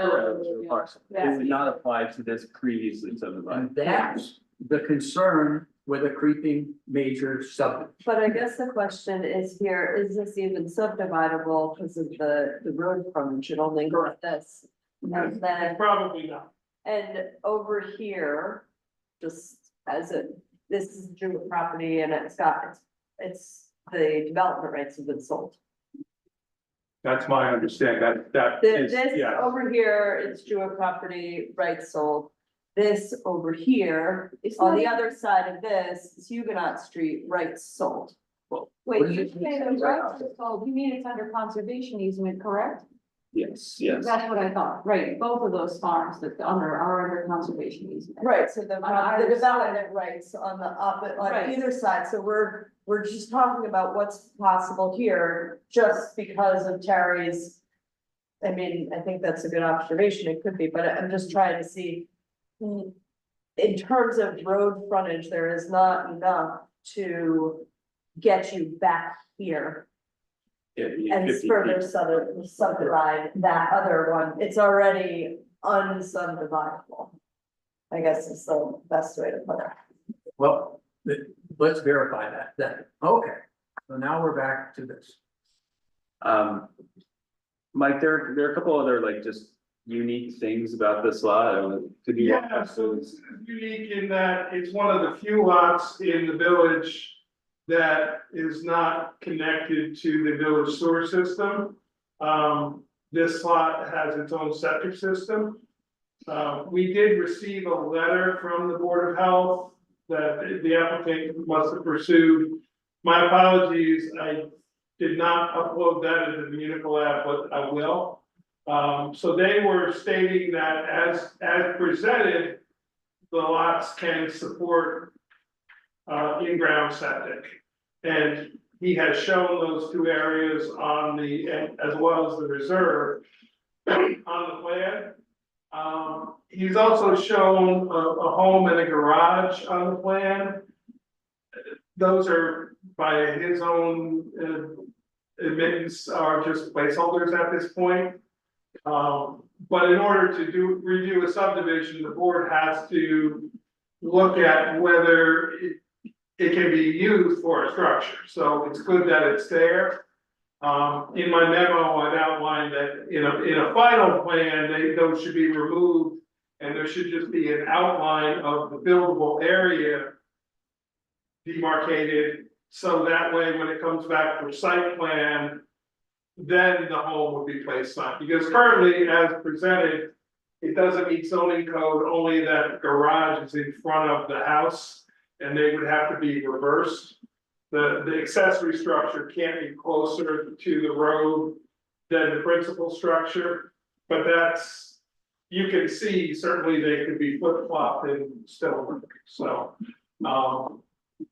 Parcel. It would not apply to this previously subdivided. And that's the concern with a creeping major subdivision. But I guess the question is here, is this even subdividable because of the road frontage, it only goes this? And then, Probably not. and over here, just as this is Jewett property and it's the development rights have been sold. That's my understanding, that This, is, yeah. over here, it's Jewett property, rights sold. This over here, on the other side of this, is Huguenot Street, rights sold. What Wait, is you it? say the rights are sold, you mean it's under conservation easement, correct? Yes, yes. That's what I thought, right, both of those farms that are under conservation easement. Right, so the either development rights on the on Right. either side, so we're just talking about what's possible here, just because of Terry's. I mean, I think that's a good observation, it could be, but I'm just trying to see. In terms of road frontage, there is not enough to get you back here. And 50 further feet. subdivide that other one, it's already unsubdividable. I guess is the best way to put it. Well, let's verify that then. Okay, so now we're back to this. Mike, there are a couple other like just unique things about this lot. I don't know, could you walk Yeah, us so through? it's unique in that it's one of the few lots in the village that is not connected to the village sewer system. This lot has its own septic system. We did receive a letter from the Board of Health that the applicant must have pursued. My apologies, I did not upload that as a municipal app, but I will. So they were stating that as presented, the lots can support in-ground septic. And he has shown those two areas on the, as well as the reserve on the plan. He's also shown a home and a garage on the plan. Those are by his own admittance are just placeholders at this point. But in order to review a subdivision, the board has to look at whether it can be used for a structure, so it's good that it's there. In my memo, I've outlined that, in a final plan, those should be removed. And there should just be an outline of the buildable area demarcated, so that way, when it comes back for site plan, then the home would be placed on, because currently, as presented, it doesn't meet zoning code, only that the garage is in front of the house, and they would have to be reversed. The accessory structure can't be closer to the road than the principal structure, but that's, you can see, certainly they could be flip-flopped and still work, so.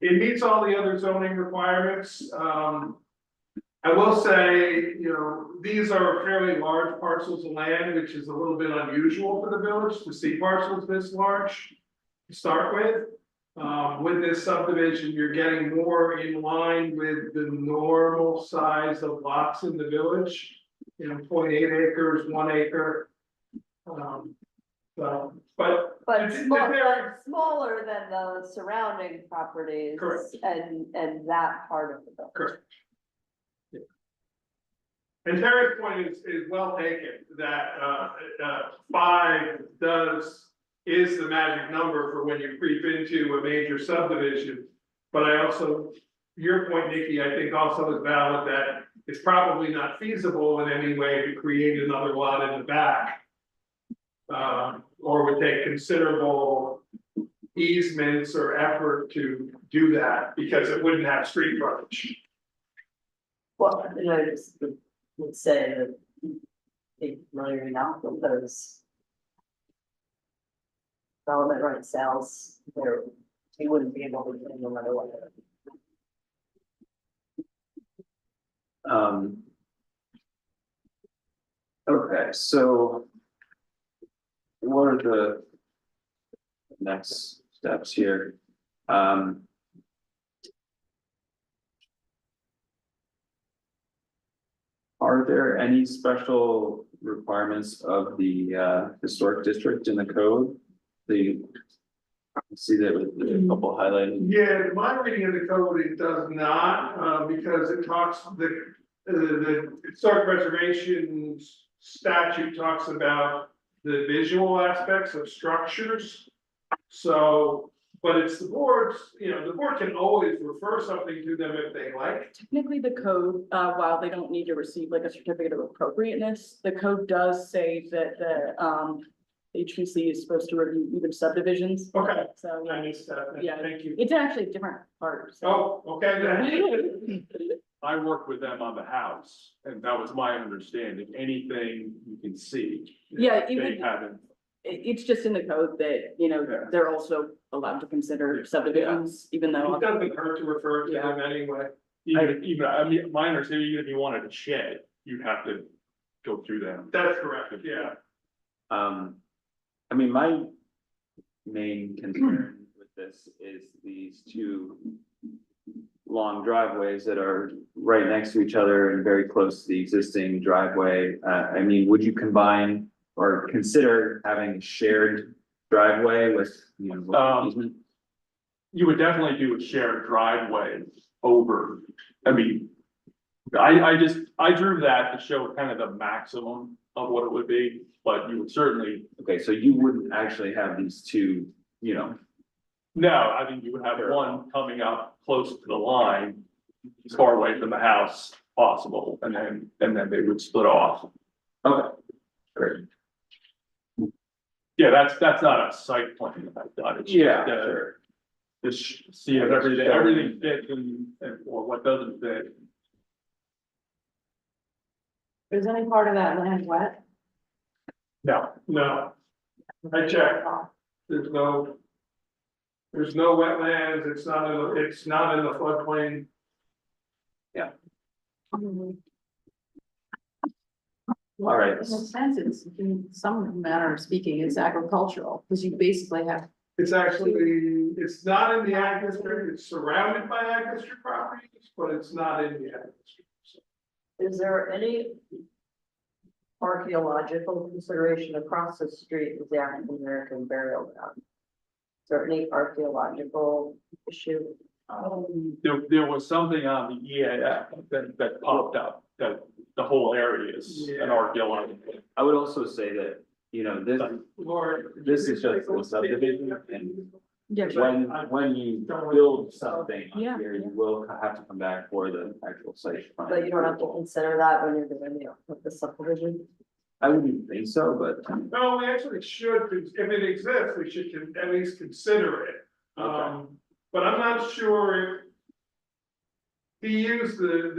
It meets all the other zoning requirements, I will say, these are fairly large parcels of land, which is a little bit unusual for the village to see parcels this large to start with. With this subdivision, you're getting more in line with the normal size of lots in the village. 0.8 acres, 1 acre. But Smaller than the surrounding properties. Correct. And that part of the village. Correct. And Terry's point is well taken, that 5 is the magic number for when you creep into a major subdivision. But I also, your point, Nikki, I think also is valid, that it's probably not feasible in any way to create another lot in the back. Or would take considerable easements or effort to do that, because it wouldn't have street frontage. Well, I just would say that. It's familiar enough with those. Development right sales, there, you wouldn't be able to get in no matter what. Okay, so what are the next steps here? Are there any special requirements of the historic district in the code? See that with a couple highlighted. Yeah, my reading of the code, it does not, because it talks, the historic preservation statute talks about the visual aspects of structures. So, but it's the board's, the board can always refer something to them if they like. Technically, the code, while they don't need to receive like a certificate of appropriateness, the code does say that the, HPC is supposed to review even subdivisions. Okay, So, I missed that, Yeah. thank you. it's actually a different part. so- Oh, okay, then. I work with them on the house, and that was my understanding, anything you can see. Yeah, They even, haven't, it's just in the code that, you know, Yeah. they're also allowed to consider subdivisions, even though. It doesn't hurt to refer to them anyway. I mean, my understanding, even if you wanted a shed, you'd have to go through them. That's correct, yeah. I mean, my main concern with this is these two long driveways that are right next to each other and very close to the existing driveway. I mean, would you combine or consider having a shared driveway with, easement? You would definitely do a shared driveway over, I mean. I drew that to show kind of the maximum of what it would be, but you would certainly, Okay, so you wouldn't actually have these two, no, I think you would have one coming up close to the line. As far away from the house possible, and then they would split off. okay, great. Yeah, that's not a site plan that I've done, it's just, Yeah, sure. just see if everything fits and or what doesn't fit. Is any part of that land wet? No, No. I checked, there's no wetlands, it's not in the floodplain. All right. In a sense, it's, in some manner of speaking, it's agricultural, because you basically have, It's it's not in the ag district, it's surrounded by ag district properties, but it's not in the ag district. Is there any archaeological consideration across the street with the African American burial ground? Is there any archaeological issue? there was something on the EAF that popped up, that the whole area is an archaeological. I would also say that, this is just a subdivision and Yeah, sure. when you build something on Yeah. here, you will have to come back for the actual site plan. But you don't have to consider that when you're doing the subdivision? I wouldn't think so, but No, we actually should, if it exists, we should at least consider it. But I'm not sure if. He used the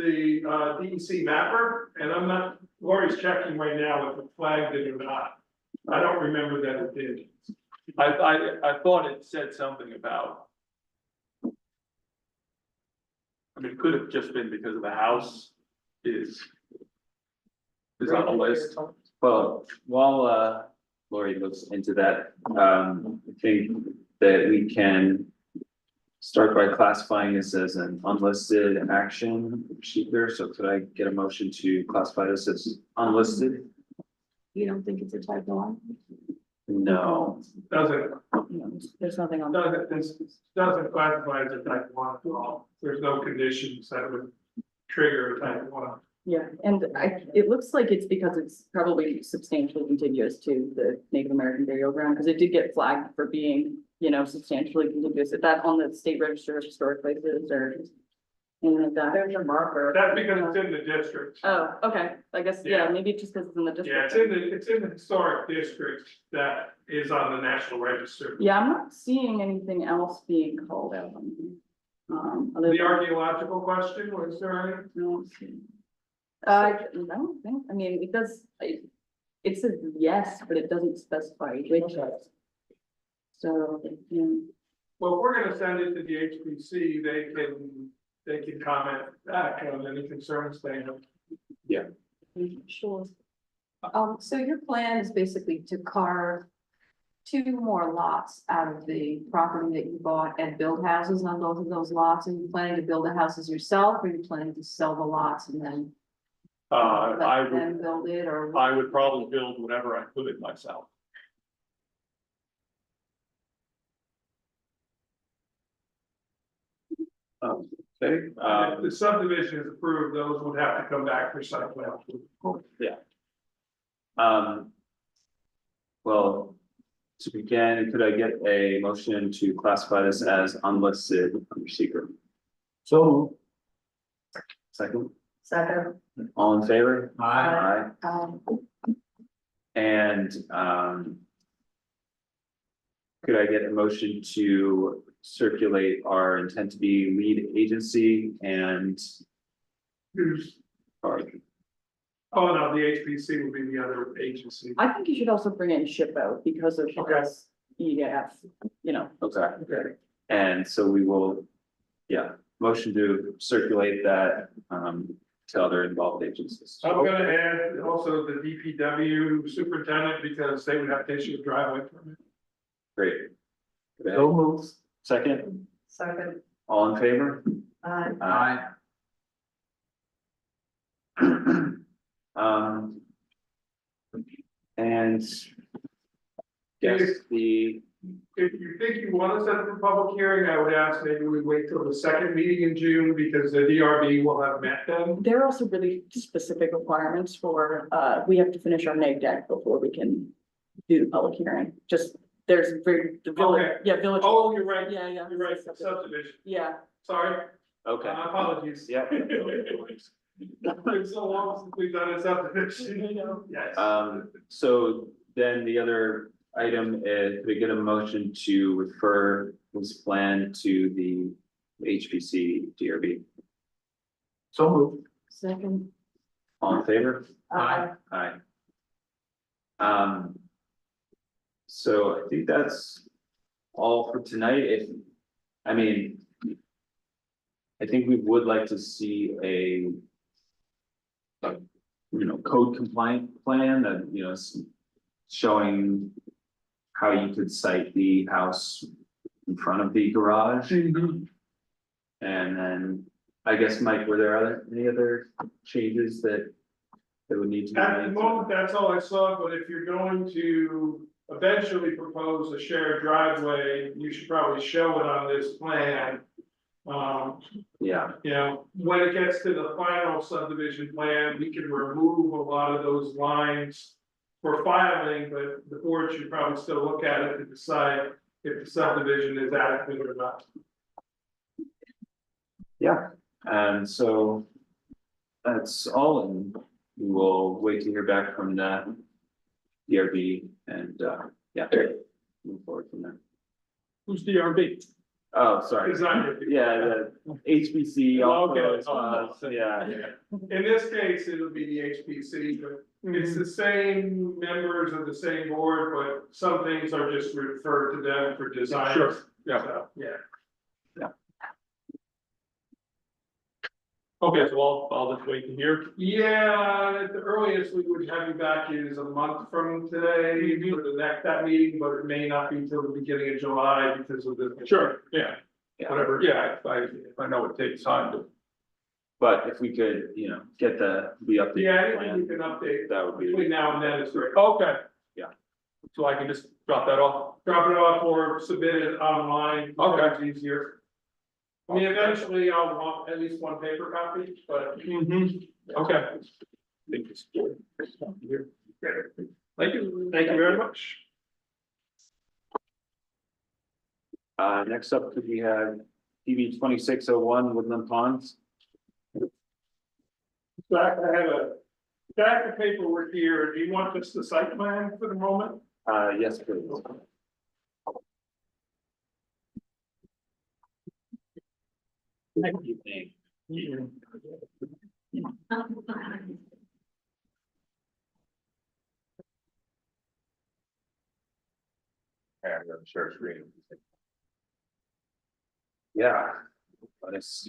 DEC mapper, and I'm not, Lori's checking right now if it flagged it or not. I don't remember that it did. I thought it said something about. I mean, it could have just been because of the house is on the list. well, while Lori looks into that, I think that we can start by classifying this as an unlisted action sheet there. So could I get a motion to classify this as unlisted? you don't think it's a type one? No. Doesn't There's nothing on. doesn't classify as a type one at all. There's no conditions that would trigger a type one. Yeah, and it looks like it's because it's probably substantially contiguous to the Native American burial ground, because it did get flagged for being, substantially contiguous. Is that on the state register of historic places or anything like that? There's a marker. That's because it's in the district. Oh, okay, I guess, yeah, maybe it's just because it's in the Yeah, district. it's in the historic district that is on the national register. Yeah, I'm not seeing anything else being called out on here. Other The than- archaeological question, was there any? No, let's see. I don't think, I mean, it does, it says yes, but it doesn't specify which. So, yeah. Well, if we're gonna send it to the HPC, they can comment back on any concerns they have. Sure. So your plan is basically to carve two more lots out of the property that you bought and build houses on both of those lots? Are you planning to build the houses yourself, or are you planning to sell the lots and then I let them build it, or? I would probably build whatever I could myself. Okay, If the subdivision is approved, those would have to come back for site plan. um. Well, to begin, could I get a motion to classify this as unlisted under secret? So, Second, Second. all in favor? I, And, could I get a motion to circulate our intent to be lead agency and, Who's, or, oh, no, the HPC would be the other agency. I think you should also bring in ship out because of Okay. this EAF, you know. okay. And so we will, yeah, motion to circulate that, to other involved agencies. I'm gonna add also the DPW superintendent, because they would have to issue a driveway permit. Great. so moves. Second, Second. all in favor? I, Um. And. Yes, the, If you think you want to set up a public hearing, I would ask maybe we wait till the second meeting in June, because the DRB will have met them. There are also really specific requirements for, we have to finish our neg deck before we can do the public hearing. Just, there's very, the village, Okay. yeah, village. Oh, you're right, Yeah, yeah. you're right, subdivision, Yeah, sorry, okay, apologies. yeah. It's been so long since we've done a subdivision. Yes. So then the other item is to get a motion to refer this plan to the HPC DRB. so moved. Second. All in favor? Aye. Aye. So I think that's all for tonight. If, I mean, I think we would like to see a code compliant plan that, showing how you could site the house in front of the garage. And then, I guess, Mike, were there any other changes that would need to be At the made? moment, that's all I saw, but if you're going to eventually propose a shared driveway, you should probably show it on this plan. Yeah, When it gets to the final subdivision plan, we can remove a lot of those lines for filing, but the board should probably still look at it to decide if the subdivision is adequate or not. yeah, and so that's all, and we will wait to hear back from the DRB and, yeah, move forward from there. Who's DRB? Oh, sorry. Design review. Yeah, the HBC. Okay. Yeah, In this case, it'll be the HPC, but it's the same members of the same board, but some things are just referred to them for design. Sure, yeah. So, yeah. Okay, so I'll just wait to hear. Yeah, at the earliest we would have you back is a month from today for the that meeting, but it may not be till the beginning of July because of the. Sure, yeah, yeah, whatever, yeah, if I know it takes time to. but if we could, get the updated Yeah, anything you plan, can update that would be, between now and then is great. Okay. Yeah. So I can just drop that off? Drop it off or submit it online. Okay. It's easier. I mean, eventually I'll want at least one paper copy, but. Okay. Thank you. Thank you very much. next up, could we have PB 2601 Woodland Ponds? Zach, I have a stack of paperwork here. Do you want just the site plan for the moment? Yes, please. Good evening. Yeah, I'm sure screen. Yeah. Let us.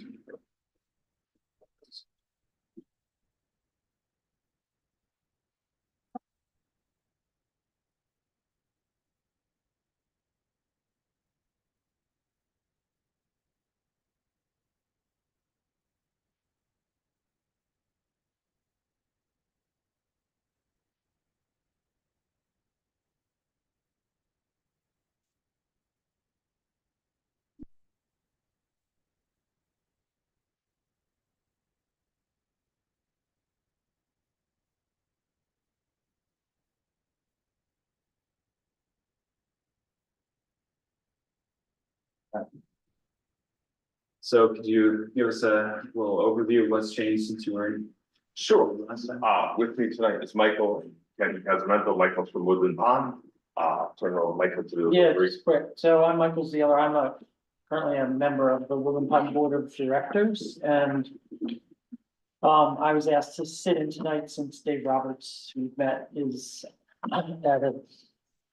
So could you give us a little overview of what's changed since you were in? Sure. Last time? With me tonight is Michael, Kenny Casamento, Michael's from Woodland Pond. Turn over Michael to. Yeah, just quick. So I'm Michael Zeeler. I'm currently a member of the Woodland Pond Board of Directors and I was asked to sit in tonight since Dave Roberts, who we've met, is at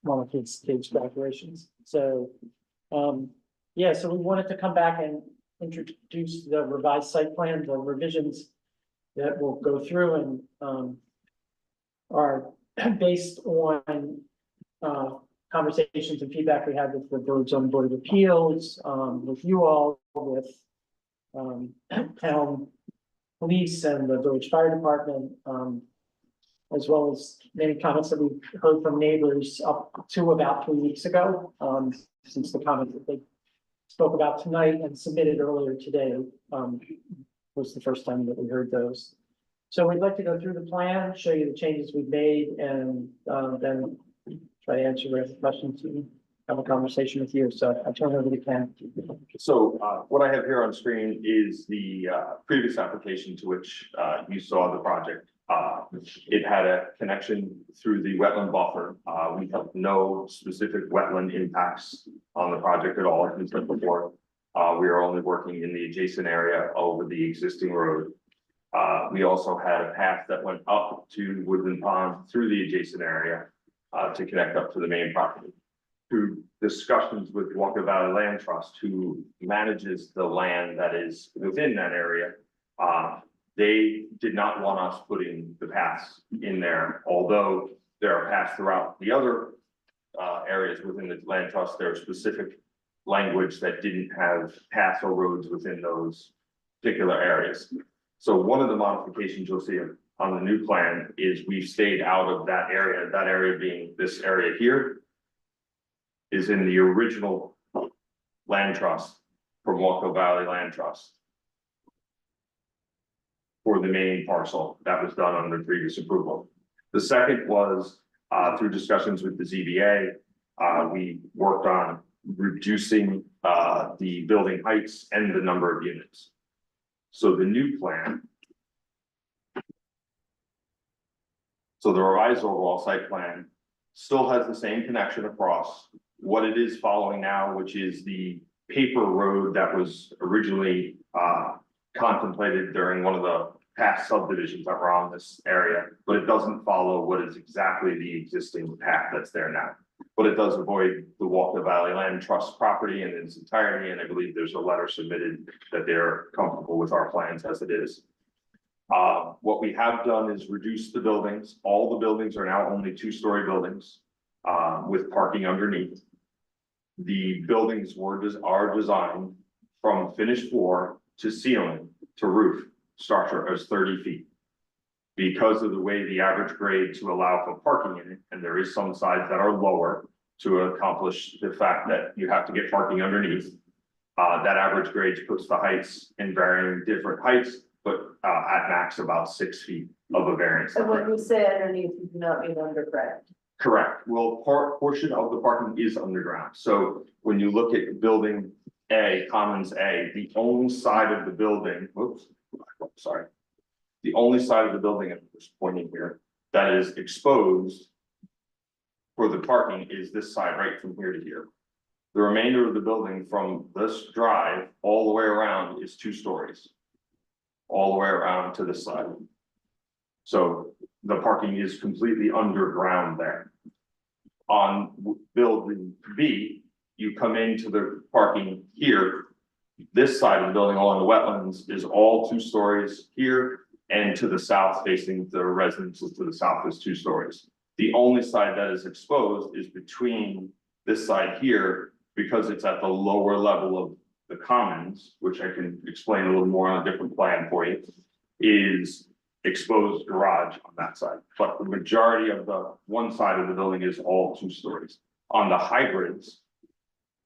one of his stage graduations. So, yeah, so we wanted to come back and introduce the revised site plan, the revisions that we'll go through and are based on conversations and feedback we had with the Village Zoning Board of Appeals, with you all, with town police and the village fire department, as well as many comments that we've heard from neighbors up to about 3 weeks ago, since the comments that they spoke about tonight and submitted earlier today, was the first time that we heard those. So we'd like to go through the plan, show you the changes we've made, and then try to answer your questions and have a conversation with you. So I turn it over to Ken. So what I have here on screen is the previous application to which you saw the project. It had a connection through the wetland buffer. We have no specific wetland impacts on the project at all, as we said before. We are only working in the adjacent area over the existing road. We also had a path that went up to Woodland Pond through the adjacent area to connect up to the main property. Through discussions with Walker Valley Land Trust, who manages the land that is within that area, they did not want us putting the paths in there, although there are paths throughout the other areas within the land trust. There are specific language that didn't have paths or roads within those particular areas. So one of the modifications you'll see on the new plan is we've stayed out of that area being this area here is in the original land trust from Walker Valley Land Trust for the main parcel that was done under previous approval. The second was through discussions with the ZBA, we worked on reducing the building heights and the number of units. So the new plan, so the revised overall site plan still has the same connection across. What it is following now, which is the paper road that was originally contemplated during one of the past subdivisions that were on this area, but it doesn't follow what is exactly the existing path that's there now. But it does avoid the Walker Valley Land Trust property in its entirety, and I believe there's a letter submitted that they're comfortable with our plans as it is. What we have done is reduce the buildings. All the buildings are now only two-story buildings with parking underneath. The buildings are designed from finished floor to ceiling to roof structure as 30 feet. Because of the way the average grade to allow for parking in it, and there is some sides that are lower to accomplish the fact that you have to get parking underneath. That average grade puts the heights in varying different heights, but at max about 6 feet of a variance. And when you say underneath, you do not mean underground. Correct. Well, portion of the parking is underground. So when you look at building A, Commons A, the only side of the building, sorry. The only side of the building at this point here that is exposed for the parking is this side right from here to here. The remainder of the building from this drive all the way around is 2 stories. All the way around to this side. So the parking is completely underground there. On building B, you come into the parking here. This side of the building along the wetlands is all 2 stories here. And to the south facing the residences to the south is 2 stories. The only side that is exposed is between this side here, because it's at the lower level of the commons, which I can explain a little more on a different plan for you, is exposed garage on that side. But the majority of the one side of the building is all 2 stories. On the hybrids,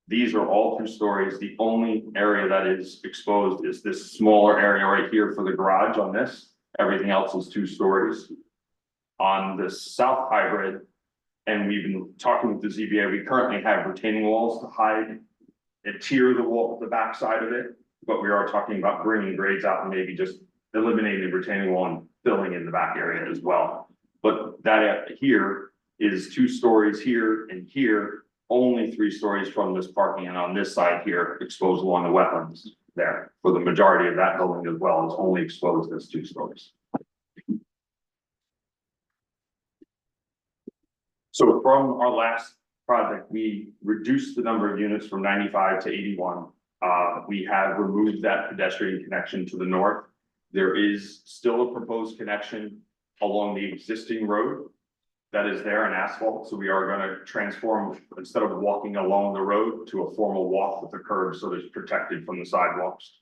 these are all 2 stories. The only area that is exposed is this smaller area right here for the garage on this. Everything else is 2 stories. On the south hybrid, and we've been talking with the ZBA, we currently have retaining walls to hide tier the wall, the backside of it, but we are talking about bringing grades out and maybe just eliminating the retaining wall and filling in the back area as well. But that here is 2 stories here and here, only 3 stories from this parking, and on this side here, exposed along the wetlands there. For the majority of that building as well, is only exposed as 2 stories. So from our last project, we reduced the number of units from 95 to 81. We have removed that pedestrian connection to the north. There is still a proposed connection along the existing road that is there in asphalt. So we are going to transform, instead of walking along the road, to a formal walk with a curb so that it's protected from the sidewalks.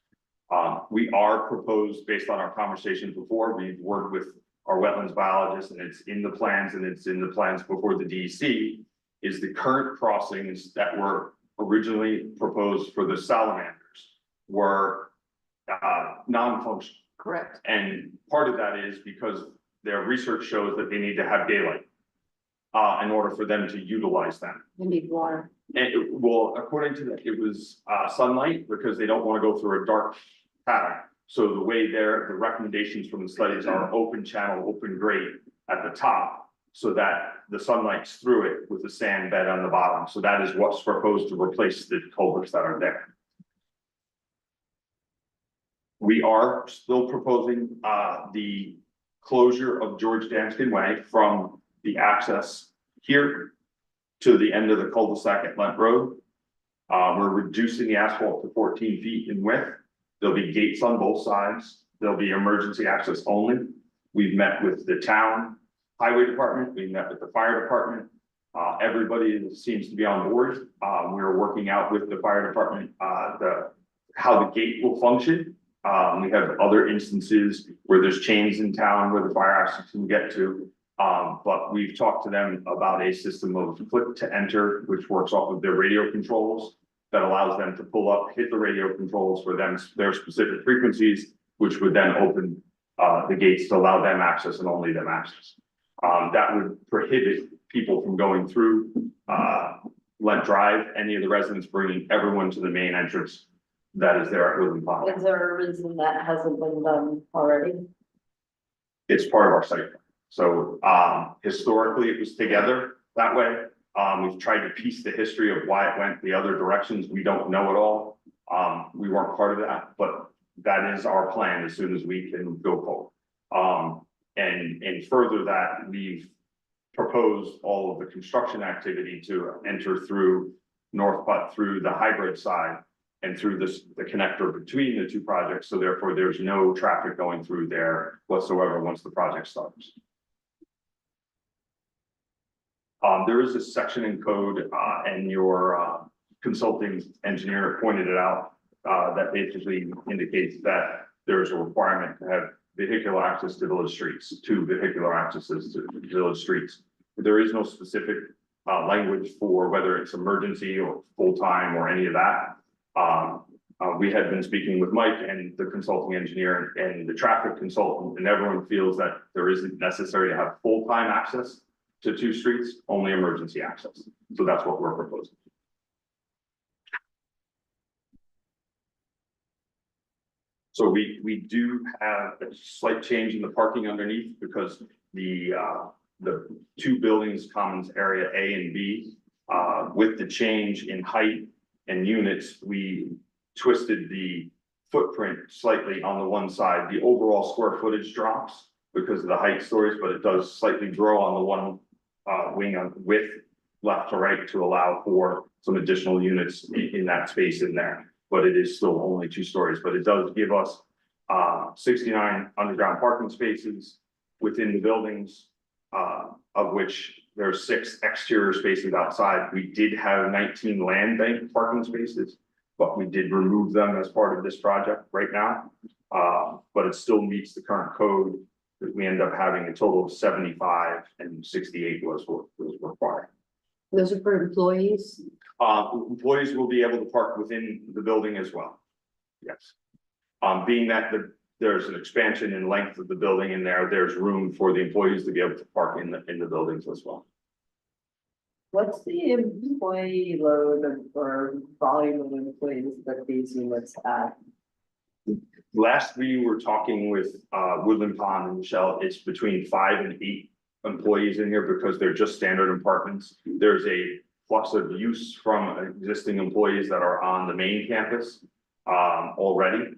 We are proposed, based on our conversations before, we've worked with our wetlands biologist, and it's in the plans, and it's in the plans before the DEC, is the current crossings that were originally proposed for the salamanders were non-functional. Correct. And part of that is because their research shows that they need to have daylight in order for them to utilize them. You need water. And well, according to that, it was sunlight, because they don't want to go through a dark pattern. So the way the recommendations from the studies are open channel, open grate at the top, so that the sunlight's through it with the sand bed on the bottom. So that is what's proposed to replace the culverts that are there. We are still proposing the closure of George Danskin Way from the access here to the end of the cul-de-sac at Lent Road. We're reducing the asphalt to 14 feet in width. There'll be gates on both sides. There'll be emergency access only. We've met with the town highway department. We met with the fire department. Everybody seems to be on board. We're working out with the fire department, how the gate will function. We have other instances where there's chains in town where the fire access can get to. But we've talked to them about a system of click to enter, which works off of their radio controls, that allows them to pull up, hit the radio controls for them, their specific frequencies, which would then open the gates to allow them access and only them access. That would prohibit people from going through Lent Drive, any of the residents bringing everyone to the main entrance that is there at Woodland Pond. Is there a reason that hasn't been done already? It's part of our site. So historically, it was together that way. We've tried to piece the history of why it went the other directions. We don't know it all. We weren't part of that, but that is our plan as soon as we can go forward. And further that, we've proposed all of the construction activity to enter through North Putt, through the hybrid side, and through the connector between the 2 projects. So therefore, there's no traffic going through there whatsoever once the project starts. There is a section in code, and your consulting engineer pointed it out, that basically indicates that there's a requirement to have vehicular access to village streets, 2 vehicular accesses to village streets. There is no specific language for whether it's emergency or full-time or any of that. We had been speaking with Mike and the consulting engineer and the traffic consultant, and everyone feels that there isn't necessary to have full-time access to 2 streets, only emergency access. So that's what we're proposing. So we do have a slight change in the parking underneath, because the 2 buildings, commons area A and B, with the change in height and units, we twisted the footprint slightly on the one side. The overall square footage drops because of the height stories, but it does slightly grow on the one wing on width left to right to allow for some additional units in that space in there. But it is still only 2 stories, but it does give us 69 underground parking spaces within the buildings, of which there's 6 exterior spaces outside. We did have 19 land bank parking spaces, but we did remove them as part of this project right now. But it still meets the current code, that we end up having a total of 75, and 68 was what was required. Those are for employees? Employees will be able to park within the building as well. Yes. Being that there's an expansion in length of the building in there, there's room for the employees to be able to park in the buildings as well. What's the employee load or volume of employees that these units have? Last we were talking with Woodland Pond and Michelle, it's between 5 and 8 employees in here because they're just standard apartments. There's a flux of use from existing employees that are on the main campus already.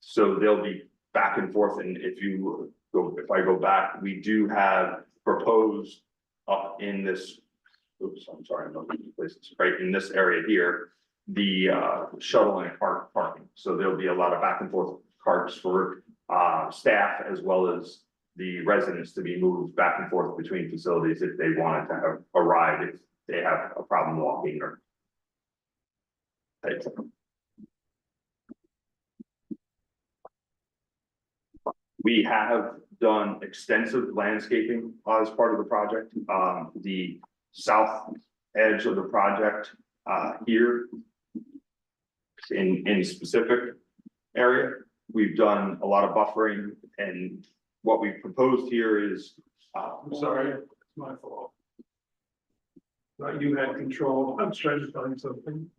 So they'll be back and forth, and if I go back, we do have proposed up in this, oops, I'm sorry, I'm looking at places, right in this area here, the shuttle and parking. So there'll be a lot of back and forth carts for staff as well as the residents to be moved back and forth between facilities if they wanted to have a ride, if they have a problem walking or. We have done extensive landscaping as part of the project. The south edge of the project here in specific area, we've done a lot of buffering, and what we've proposed here is I'm sorry, it's my fault. Not you had control, I was trying to find something.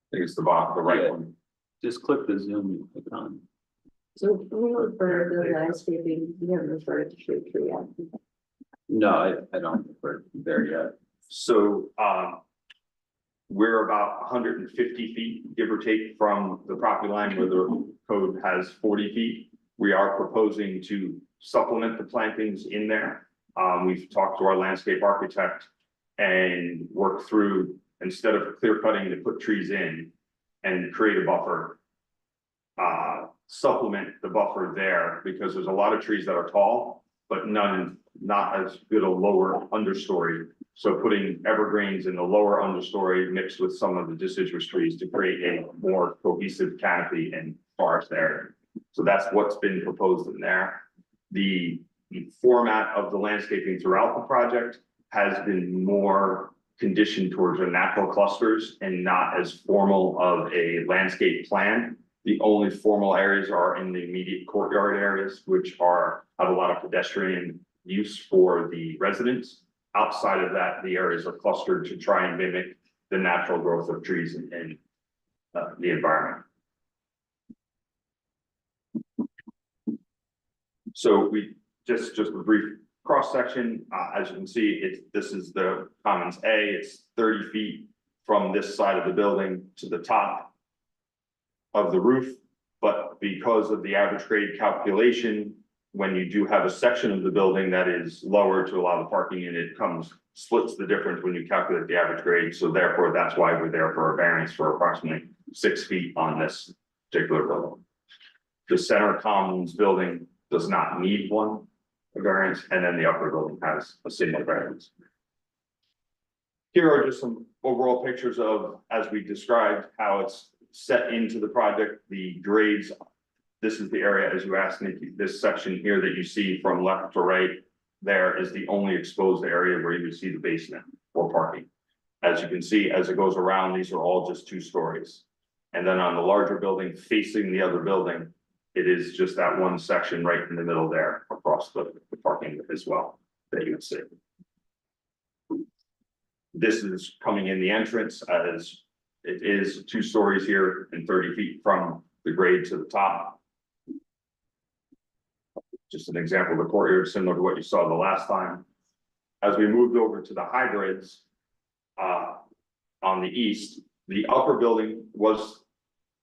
I think it's the right Yeah. one. Just click the Zoom icon. So we refer to the landscaping, we haven't referred to shade tree yet. No, I don't refer there yet. So, we're about 150 feet, give or take, from the property line where the code has 40 feet. We are proposing to supplement the plantings in there. We've talked to our landscape architect and worked through, instead of clear cutting, to put trees in and create a buffer. Supplement the buffer there, because there's a lot of trees that are tall, but not as good a lower understory. So putting evergreens in the lower understory mixed with some of the deciduous trees to create a more cohesive canopy and forest area. So that's what's been proposed in there. The format of the landscaping throughout the project has been more conditioned towards the natural clusters and not as formal of a landscape plan. The only formal areas are in the immediate courtyard areas, which have a lot of pedestrian use for the residents. Outside of that, the areas are clustered to try and mimic the natural growth of trees in the environment. So we just a brief cross section, as you can see, this is the Commons A, it's 30 feet from this side of the building to the top of the roof, but because of the average grade calculation, when you do have a section of the building that is lower to allow the parking in, it splits the difference when you calculate the average grade. So therefore, that's why we're there for a variance for approximately 6 feet on this particular building. The center Commons building does not need a variance, and then the upper building has a single variance. Here are just some overall pictures of, as we described, how it's set into the project, the grades. This is the area, as you asked, Nikki, this section here that you see from left to right, there is the only exposed area where you would see the basement or parking. As you can see, as it goes around, these are all just 2 stories. And then on the larger building facing the other building, it is just that one section right in the middle there across the parking as well that you would see. This is coming in the entrance, as it is 2 stories here and 30 feet from the grade to the top. Just an example of the courtyard, similar to what you saw the last time. As we moved over to the hybrids on the east, the upper building was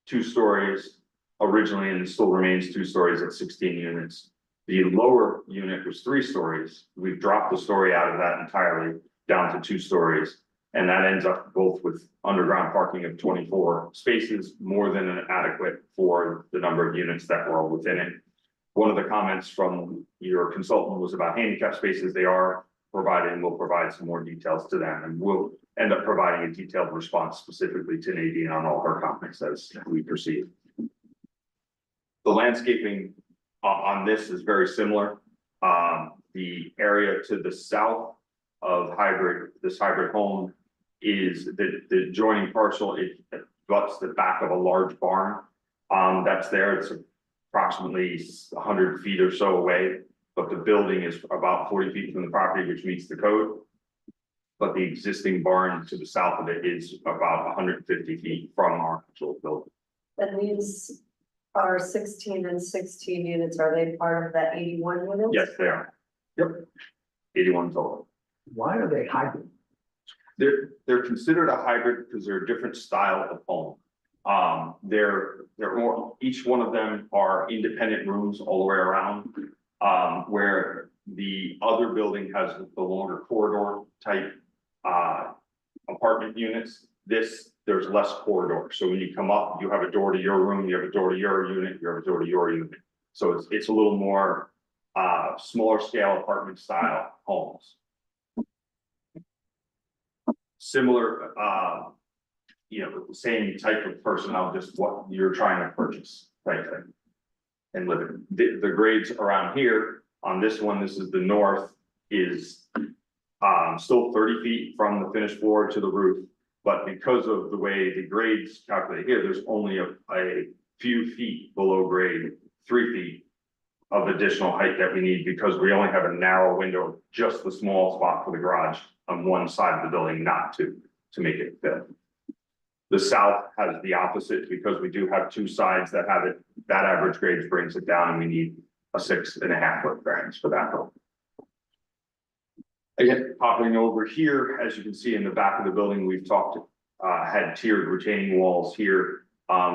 2 stories originally, and it still remains 2 stories at 16 units. The lower unit was 3 stories. We've dropped the story out of that entirely down to 2 stories. And that ends up both with underground parking of 24 spaces, more than adequate for the number of units that were within it. One of the comments from your consultant was about handicap spaces. They are provided, and we'll provide some more details to them, and we'll end up providing a detailed response specifically to Nadine on all her comments as we proceed. The landscaping on this is very similar. The area to the south of this hybrid home is the adjoining parcel. It butts the back of a large barn that's there. It's approximately 100 feet or so away. But the building is about 40 feet from the property, which meets the code. But the existing barn to the south of it is about 150 feet from our actual building. And these are 16 and 16 units, are they part of that 81 units? Yes, they are. Yep. 81 total. Why are they hybrid? They're considered a hybrid because they're a different style of home. They're more, each one of them are independent rooms all the way around. Where the other building has the longer corridor type apartment units. There's less corridor. So when you come up, you have a door to your room, you have a door to your unit, you have a door to your unit. So it's a little more smaller scale apartment style homes. Similar, the same type of personnel, just what you're trying to purchase type thing. And live in. The grades around here, on this one, this is the north, is still 30 feet from the finished floor to the roof. But because of the way the grades calculate here, there's only a few feet below grade, 3 feet of additional height that we need because we only have a narrow window, just the small spot for the garage on one side of the building, not to make it fit. The south has the opposite because we do have two sides that have it, that average grade brings it down and we need a 6.5 foot variance for that building. Again, popping over here, as you can see in the back of the building, we've had tiered retaining walls here.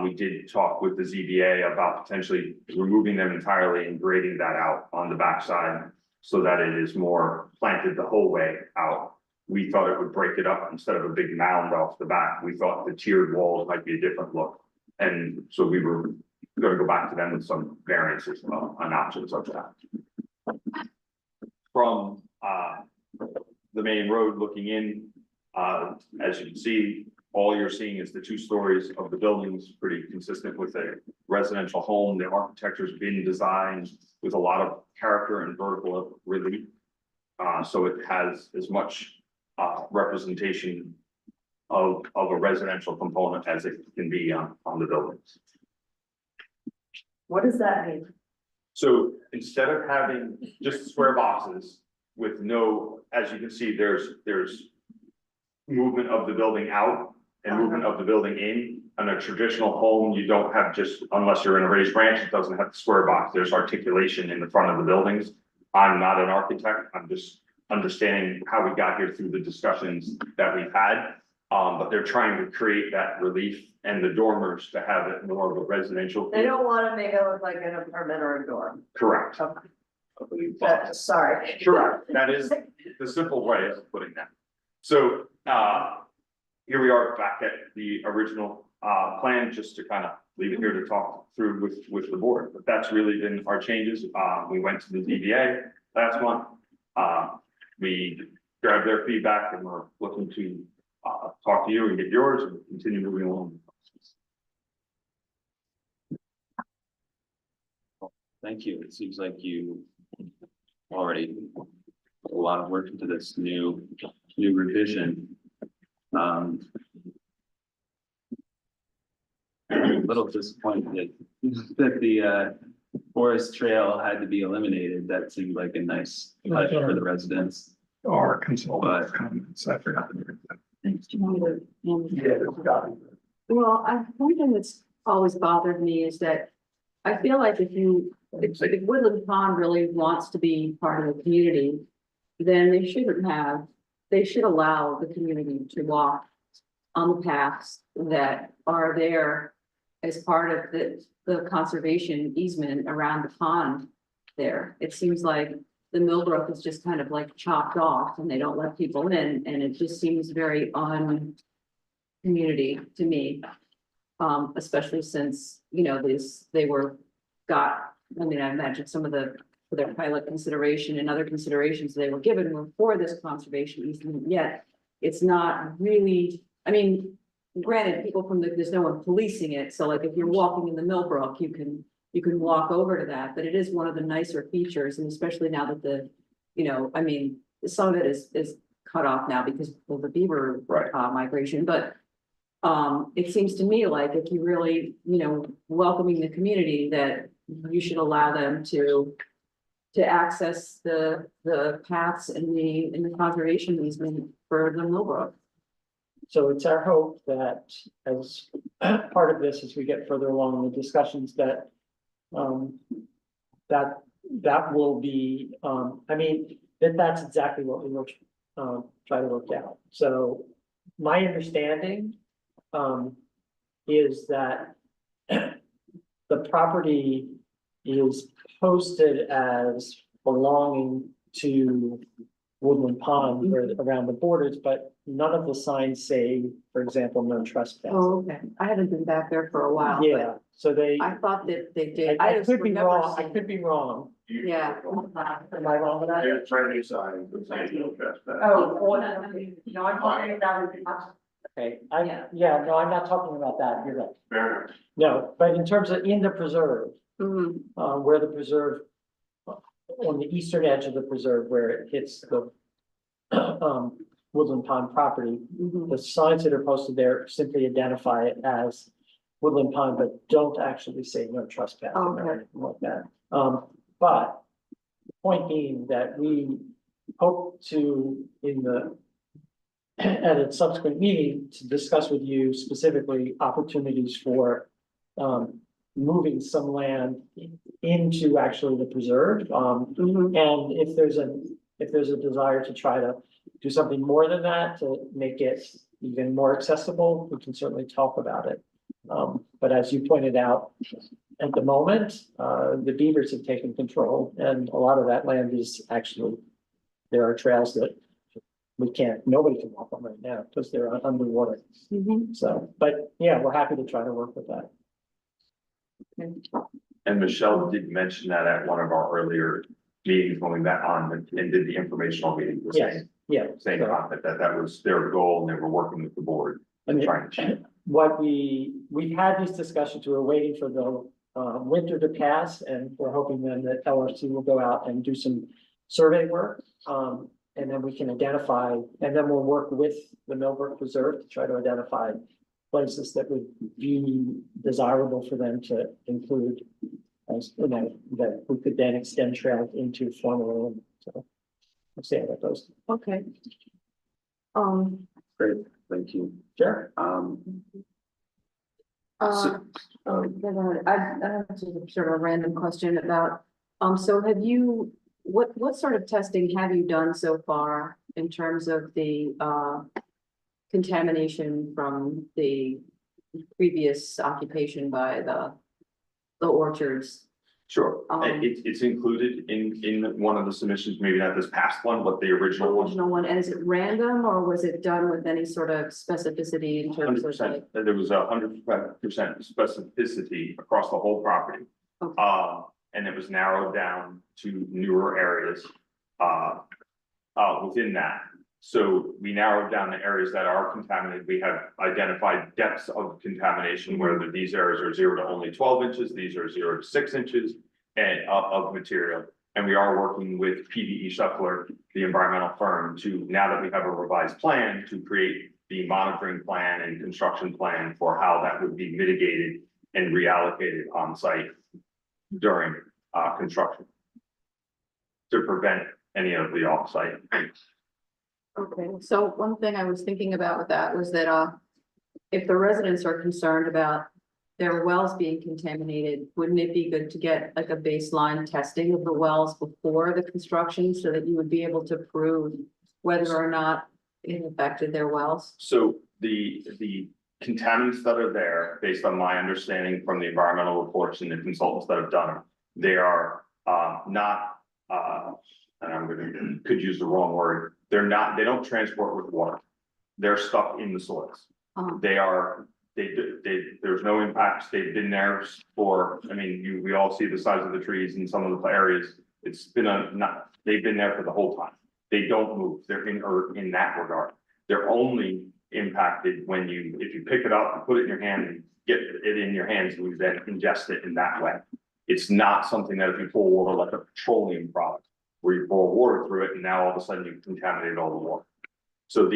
We did talk with the ZBA about potentially removing them entirely and grading that out on the backside so that it is more planted the whole way out. We thought it would break it up instead of a big mound off the back. We thought the tiered walls might be a different look. And so we were going to go back to them with some variances on options of that. From the main road looking in, as you can see, all you're seeing is the 2 stories of the buildings, pretty consistent with a residential home. The architecture's been designed with a lot of character and vertical relief. So it has as much representation of a residential component as it can be on the buildings. What does that mean? So instead of having just square boxes with no, as you can see, there's movement of the building out and movement of the building in. On a traditional home, you don't have just, unless you're in a raised ranch, it doesn't have the square box. There's articulation in the front of the buildings. I'm not an architect. I'm just understanding how we got here through the discussions that we've had. But they're trying to create that relief and the dormers to have it more of a residential. They don't want to make it look like an apartment or a dorm. Correct. Sorry. Correct. That is the simple way of putting that. So, here we are back at the original, plan, just to kind of leave it here to talk through with the board. But that's really been our changes. We went to the ZBA last month. We grabbed their feedback and we're looking to, talk to you and get yours and continue moving along. Thank you. It seems like you already put a lot of work into this new revision. I'm a little disappointed that the forest trail had to be eliminated. That seemed like a nice touch for the residents. Our consultant comments, I forgot to bring that. Thanks. Do you want me to? Yeah, Well, one thing that's always bothered me is that I feel like if Woodland Pond really wants to be part of the community, then they should allow the community to walk on the paths that are there as part of the conservation easement around the pond there. It seems like the Millbrook is just kind of like chopped off and they don't let people in, and it just seems very community to me. Especially since, I imagine some of their pilot consideration and other considerations they were given were for this conservation easement, yet it's not really, granted, there's no one policing it, so like if you're walking in the Millbrook, you can walk over to that, but it is one of the nicer features, and especially now that some of it is cut off now because of the beaver migration, but it seems to me like if you really, welcoming the community, that you should allow them to access the paths in the conservation easement for the Millbrook. So it's our hope that as part of this, as we get further along in the discussions, that that will be, I mean, that's exactly what we will try to work out. So my understanding is that the property is posted as belonging to Woodland Pond or around the borders, but none of the signs say, for example, no trespassing. Oh, okay. I haven't been back there for a while, Yeah, so they, but I thought that they did. I just could be remember wrong, I seeing- could be wrong. Yeah. Am I wrong with that? They're trying to sign, saying no trespass. Oh, no, I'm talking about. Okay, Yeah. yeah, no, I'm not talking about that, you're right. Fair enough. No, but in terms of in the preserve, Mhm. where the preserve, on the eastern edge of the preserve where it hits the Woodland Pond property, Mhm. the signs that are posted there simply identify it as Woodland Pond, but don't actually say no trespassing or Okay. anything like that. But the point being that we hope to, in the at a subsequent meeting, to discuss with you specifically opportunities for moving some land into actually the preserve. Mhm. And if there's a desire to try to do something more than that, to make it even more accessible, we can certainly talk about it. But as you pointed out, at the moment, the beavers have taken control and a lot of that land is actually, there are trails that nobody can walk on right now because they're underwater. Mhm. So, but yeah, we're happy to try to work with that. And Michelle did mention that at one of our earlier meetings when we met on and did the informational meeting, the Yes, yeah. same concept, that was their goal and they were working with the board and trying to achieve. What we've had these discussions, we were waiting for the winter to pass and we're hoping then that LRC will go out and do some survey work. And then we can identify, and then we'll work with the Millbrook Preserve to try to identify places that would be desirable for them to include. As, you know, that we could then extend trails into formal, so. Let's see how that goes. Okay. Great, thank you. Sure. I have sort of a random question about, so have you, what sort of testing have you done so far in terms of the, contamination from the previous occupation by the orchards? Sure, Um, it's included in one of the submissions, maybe not this past one, but the original one. Original one, and is it random or was it done with any sort of specificity in terms Hundred of like? percent, there was 100% specificity across the whole property. Okay. And it was narrowed down to newer areas, within that. So we narrowed down the areas that are contaminated. We have identified depths of contamination, whether these areas are 0 to only 12 inches, these are 0 to 6 inches and of material. And we are working with PBE Shuffler, the environmental firm, to, now that we have a revised plan, to create the monitoring plan and construction plan for how that would be mitigated and reallocated on site during construction to prevent any of the off-site. Okay, so one thing I was thinking about with that was that, if the residents are concerned about their wells being contaminated, wouldn't it be good to get like a baseline testing of the wells before the construction so that you would be able to prove whether or not it affected their wells? So the contaminants that are there, based on my understanding from the environmental reports and the consultants that have done them, they are not, and I'm gonna, could use the wrong word, they don't transport with water. They're stuck in the soils. There's no impacts. They've been there for, I mean, we all see the size of the trees in some of the areas. It's been they've been there for the whole time. They don't move. They're inert in that regard. They're only impacted when if you pick it up and put it in your hand and get it in your hands, you then ingest it in that way. It's not something that if you pour water like a petroleum product, where you pour water through it and now all of a sudden you've contaminated all the water. So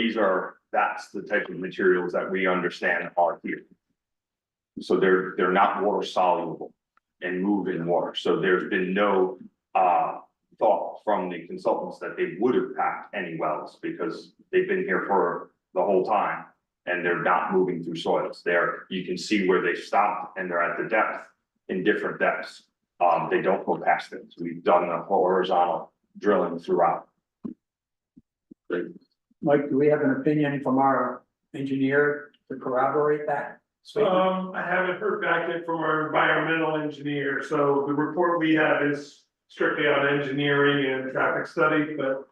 that's the type of materials that we understand are here. So they're not water soluble and move in water. So there's been no thought from the consultants that they would have packed any wells because they've been here for the whole time and they're not moving through soils. There, you can see where they stopped and they're at the depth, in different depths. They don't go past it. We've done the horizontal drilling throughout. Mike, do we have an opinion from our engineer to corroborate that? statement? I haven't heard back yet from our environmental engineer, so the report we have is strictly on engineering and traffic study, but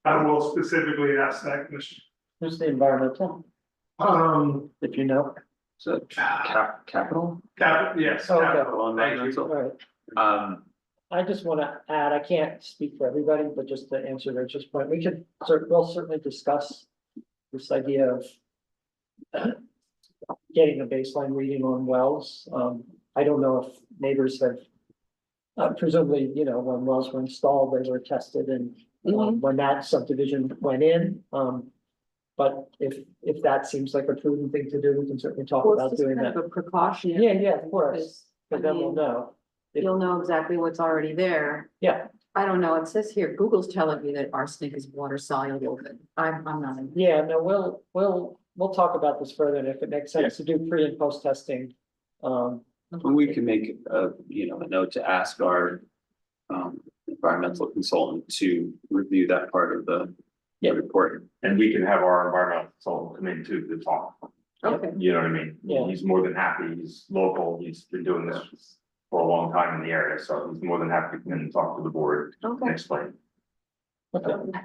I will specifically ask that question. Who's the environmental, if you know? So capital? Yes. Okay. capital, thank you. All right. I just want to add, I can't speak for everybody, but just to answer Richard's point, we'll certainly discuss this idea of getting a baseline reading on wells. I don't know if neighbors have, presumably, you know, when wells were installed, they were tested and when that subdivision went in. But if that seems like a prudent thing to do, we can certainly talk Well, about it's just doing kind that. of a precaution. Yeah, of course, Because, but then we'll know. you'll know exactly what's already there. Yeah, I don't know, it says here, Google's telling me that arsenic is water soluble, but I'm not. yeah, no, we'll talk about this further, and if it makes sense to do pre and post testing. We can make a note to ask our environmental consultant to review that part of the report. And we can have our environmental consultant come in too to talk. Okay. You know what I mean? Yeah. He's more than happy. He's local. He's been doing this for a long time in the area, so he's more than happy to come in and talk to the board and Okay. explain. Okay.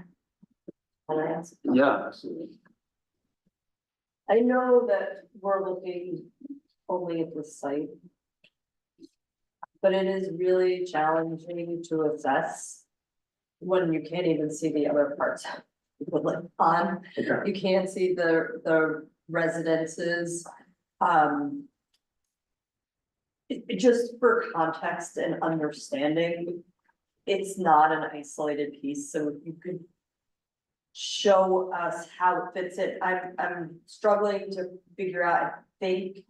Yeah, absolutely. I know that we're looking only at the site. But it is really challenging to assess. When you can't even see the other parts. On, you can't see the residences. Just for context and understanding. It's not an isolated piece, so if you could. Show us how it fits in. I'm struggling to figure out, I think.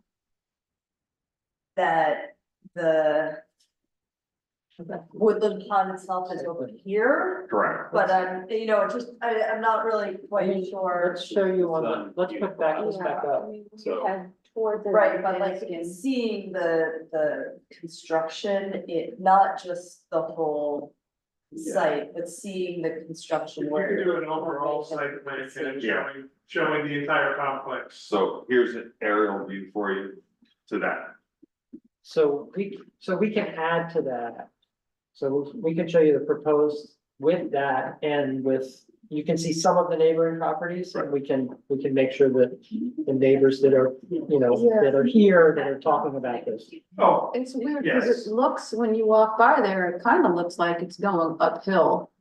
That the. Woodland Pond itself is over here, Correct. but I'm not really quite sure. Let's show you on let's put this back up. Right, but like seeing the construction, not just the whole site, but seeing the construction. We where could do an overall site plan and Yeah. showing the entire complex. So here's an aerial view for you to that. So we can add to that. So we can show you the proposed with that and with, you can see some of the neighboring properties and we can make sure that the neighbors that are, that are here, that are talking about this. Oh, It's weird, because Yes. it looks, when you walk by there, it kind of looks like it's going uphill.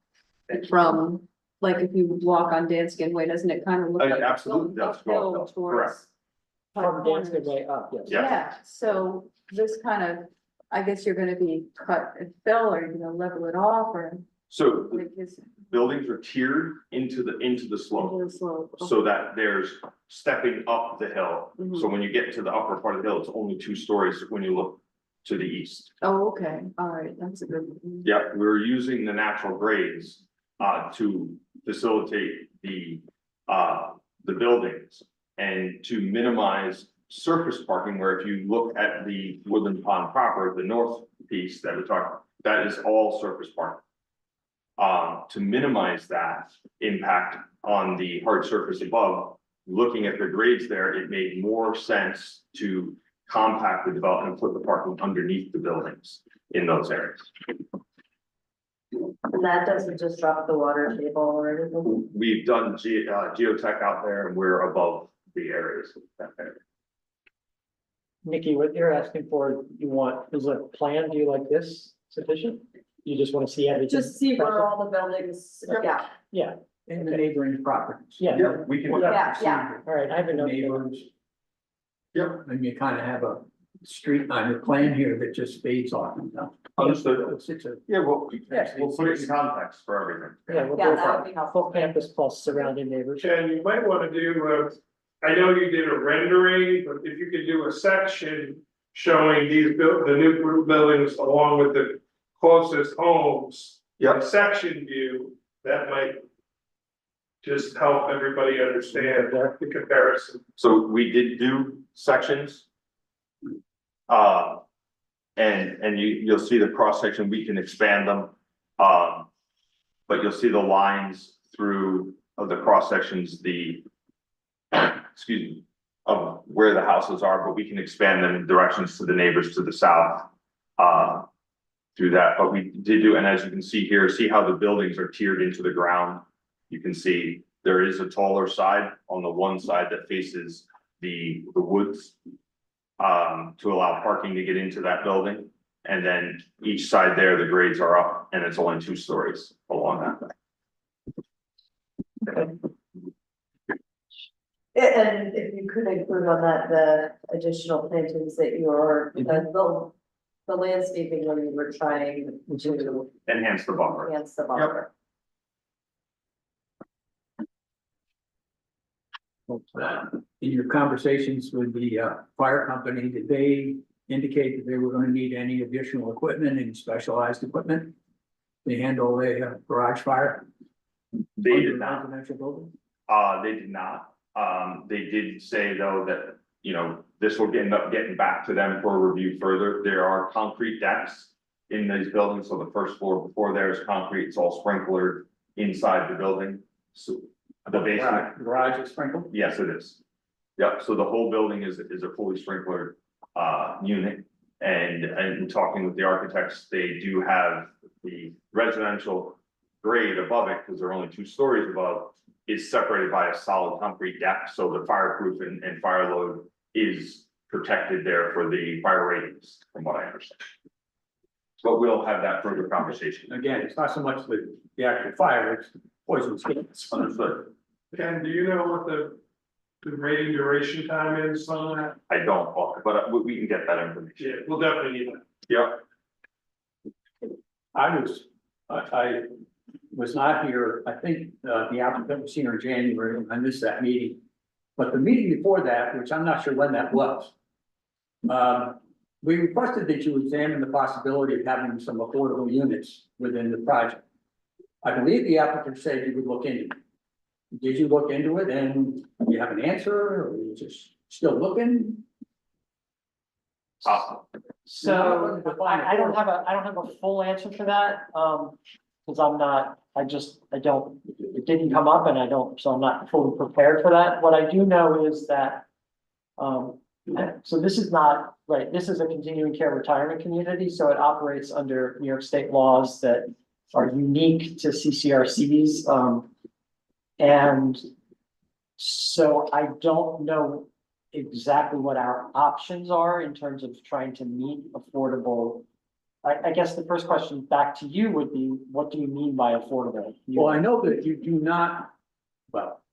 From, like, if you walk on Danskin Way, doesn't it kind of look It like? absolutely does go uphill uphill, towards correct. From Danston Way up, yes. Yeah. Yeah, so this kind of, I guess you're gonna be cut and fill, or you're gonna level it off, or So the like this. buildings are tiered into the slope. Into the slope. So that there's stepping up the hill. Mhm. So when you get to the upper part of the hill, it's only 2 stories when you look to the east. Oh, okay, all right, that's a good. one. Yeah, we're using the natural grades to facilitate the buildings. And to minimize surface parking, where if you look at the Woodland Pond proper, the north piece that we're talking, that is all surface parking. To minimize that impact on the hard surface above, looking at the grades there, it made more sense to compact the development and put the parking underneath the buildings in those areas. And that doesn't disrupt the water table or anything. We've done geotech out there and we're above the areas of that area. Nikki, what you're asking for, is a plan, do you like this sufficient? You just want to see everything? Just see where all the buildings, yeah, Yeah, In the neighboring properties. yeah, We can. yeah. all right, I have a note. Neighbors. Yep. And you kind of have a street on the plan here that just fades off. Understood. It's a. Yeah, we'll put it in context for everything. Yeah, we'll Yeah, go that would for be helpful. full campus plus surrounding neighbors. and you might want to do, I know you did a rendering, but if you could do a section showing the new buildings along with the closest homes. Yep. Section view, that might just help everybody understand the comparison. So we did do sections. And you'll see the cross section, we can expand them. But you'll see the lines through of the cross sections, excuse me, of where the houses are, but we can expand them in directions to the neighbors to the south. Through that, but we did do, and as you can see here, see how the buildings are tiered into the ground. You can see there is a taller side on the one side that faces the woods. To allow parking to get into that building. And then each side there, the grades are up and it's only 2 stories along that. And if you could include on that, the additional plantings that you're, the landscaping where you were trying to Enhance the buffer. enhance the buffer. In your conversations with the fire company, did they indicate that they were gonna need any additional equipment and specialized equipment to handle a garage fire? They did not. Residential building? They did not. They did say though that, you know, this will end up getting back to them for review further. There are concrete decks in these buildings. So the first floor before there is concrete, it's all sprinklered inside the building. So the basement. Garage is sprinkled? Yes, it is. Yep, so the whole building is a fully sprinklered unit. And talking with the architects, they do have the residential grade above it, because they're only 2 stories above, is separated by a solid concrete deck, so the fireproof and fire load is protected there for the fire ratings, from what I understand. But we'll have that further conversation. Again, it's not so much the actual fire, it's poison skins. Understood. Ken, do you know what the rating duration time is on that? I don't, but we can get that information. Yeah, we'll definitely need that. Yep. I was not here, I think, the applicant was here in January, and I missed that meeting. But the meeting before that, which I'm not sure when that was. We requested that you examine the possibility of having some affordable units within the project. I believe the applicant said you would look into it. Did you look into it and you have an answer, or are you just still looking? So I don't have a full answer for that, because it didn't come up and so I'm not fully prepared for that. What I do know is that, so this is not, right, this is a continuing care retirement community, so it operates under New York State laws that are unique to CCRCs. And so I don't know exactly what our options are in terms of trying to meet affordable. I guess the first question back to you would be, what do you mean by affordable? Well, I know that you do not, well,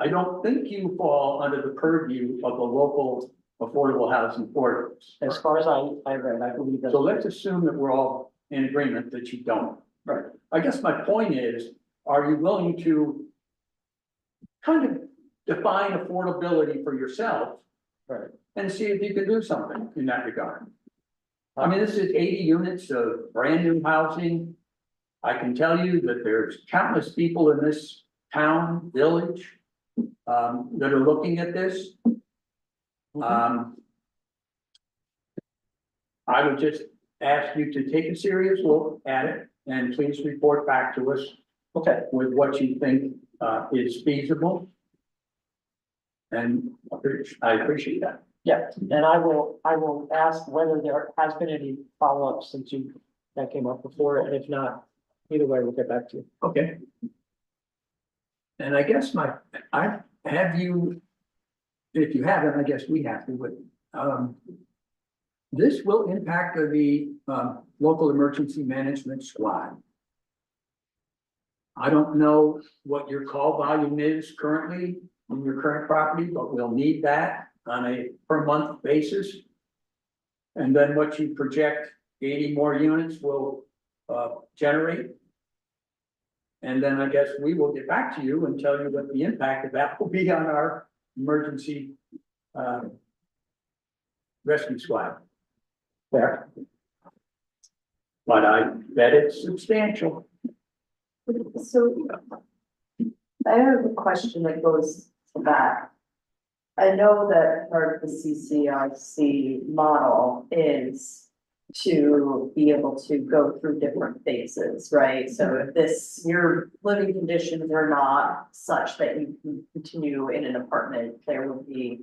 I don't think you fall under the purview of the local affordable housing ordinance. As far as I read, I believe that. So let's assume that we're all in agreement that you don't. Right. I guess my point is, are you willing to kind of define affordability for yourself? Right. And see if you can do something in that regard. I mean, this is 80 units of brand new housing. I can tell you that there's countless people in this town, village, that are looking at this. I would just ask you to take a serious look at it and please report back to us. Okay. With what you think is feasible. And I appreciate that. Yeah, and I will ask whether there has been any follow-up since that came up before, and if not, either way, we'll get back to you. Okay. And I guess have you, if you haven't, I guess we have to, but, this will impact the, local emergency management squad. I don't know what your call volume is currently on your current property, but we'll need that on a per month basis. And then what you project 80 more units will, generate. And then I guess we will get back to you and tell you what the impact of that will be on our emergency rescue squad. There. But I bet it's substantial. So I have a question that goes to that. I know that part of the CCRC model is to be able to go through different phases, right? So if your living conditions are not such that you can continue in an apartment, there will be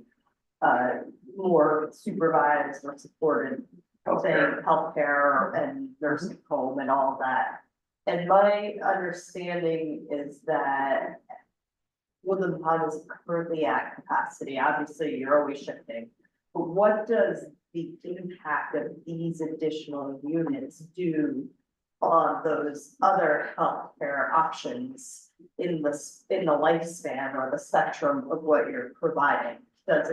more supervised or supported healthcare and nursing home and all that. And my understanding is that Woodland Pond is currently at capacity. Obviously, you're always shifting. But what does the impact of these additional units do on those other healthcare options in the lifespan or the spectrum of what you're providing? Does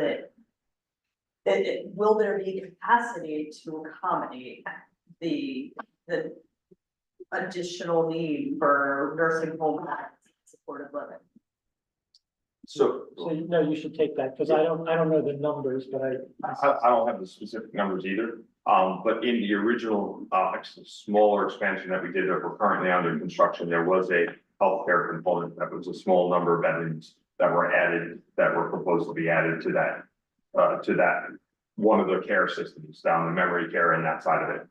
will there be capacity to accommodate the additional need for nursing home and supported living? So So, no, you should take that, because I don't know the numbers, but I don't have the specific numbers either. But in the original, smaller expansion that we did that we're currently under construction, there was a healthcare component that was a small number of bedrooms that were added, that were proposed to be added to that. One of the care systems down the memory care and that side of it.